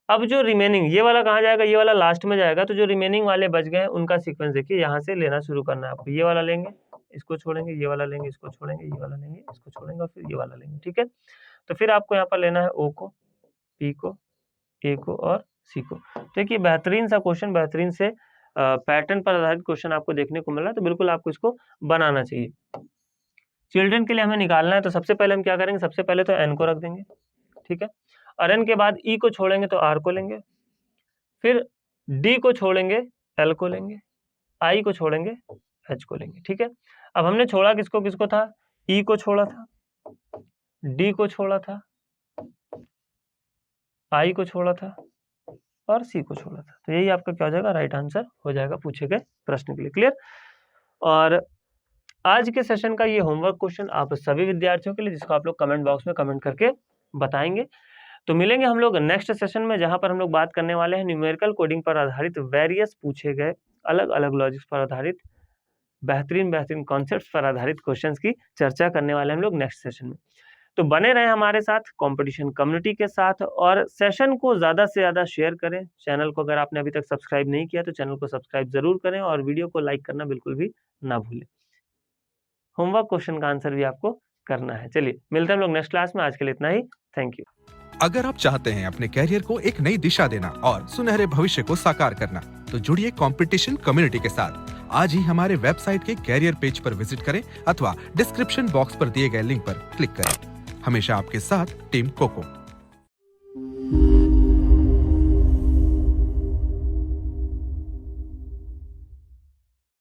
अब जो रिमेनिंग, ये वाला कहाँ जाएगा, ये वाला लास्ट में जाएगा। तो जो रिमेनिंग वाले बच गए हैं उनका सीक्वेंस देखिए, यहाँ से लेना शुरू करना है आपको। ये वाला लेंगे, इसको छोड़ेंगे, ये वाला लेंगे, इसको छोड़ेंगे, ये वाला लेंगे, इसको छोड़ेंगे, और फिर ये वाला लेंगे, ठीक है। तो फिर आपको यहाँ पर लेना है O को, P को, A को और C को। देखिए बेहतरीन सा क्वेश्चन, बेहतरीन से पैटर्न पर आधारित क्वेश्चन आपको देखने को मिल रहा है, तो बिल्कुल आपको इसको बनाना चाहिए। चिल्ड्रन के लिए हमें निकालना है, तो सबसे पहले हम क्या करेंगे, सबसे पहले तो N को रख देंगे, ठीक है, और N के बाद E को छोड़ेंगे तो R को लेंगे, फिर D को छोड़ेंगे L को लेंगे, I को छोड़ेंगे H को लेंगे, ठीक है। अब हमने छोड़ा किसको किसको था, E को छोड़ा था, D को छोड़ा था, I को छोड़ा था और C को छोड़ा था। तो यही आपका क्या हो जाएगा, राइट आंसर हो जाएगा पूछे गए प्रश्न के लिए। क्लियर। और आज के सेशन का ये होमवर्क क्वेश्चन आप सभी विद्यार्थियों के लिए, जिसको आप लोग कमेंट बॉक्स में कमेंट करके बताएंगे। तो मिलेंगे हम लोग नेक्स्ट सेशन में, जहां पर हम लोग बात करने वाले हैं न्यूमेरिकल कोडिंग पर आधारित वेरियस पूछे गए अलग अलग लॉजिक्स पर आधारित बेहतरीन कॉन्सेप्ट्स पर आधारित क्वेश्चंस की चर्चा करने वाले हैं हम लोग नेक्स्ट सेशन में। तो बने रहें हमारे साथ कंपटीशन कम्युनिटी के साथ और सेशन को ज़्यादा से ज़्यादा शेयर करें। चैनल को अगर आपने अभी तक सब्सक्राइब नहीं किया तो चैनल को सब्सक्राइब ज़रूर करें और वीडियो को लाइक करना बिल्कुल भी ना भूलें। होमवर्क क्वेश्चन का आंसर भी आपको करना है। चलिए मिलते हैं हम लोग नेक्स्ट क्लास में। आज के लिए इतना ही। Thank you. अगर आप चाहते हैं अपने कैरियर को एक नई दिशा देना और सुनहरे भविष्य को साकार करना, तो जुड़िए कंपटीशन कम्युनिटी के साथ। आज ही हमारे वेबसाइट के कैरियर पेज पर विजिट करें अथवा डिस्क्रिप्शन बॉक्स पर दिए गए लिंक पर क्लिक करें। हमेशा आपके साथ टीम कोको।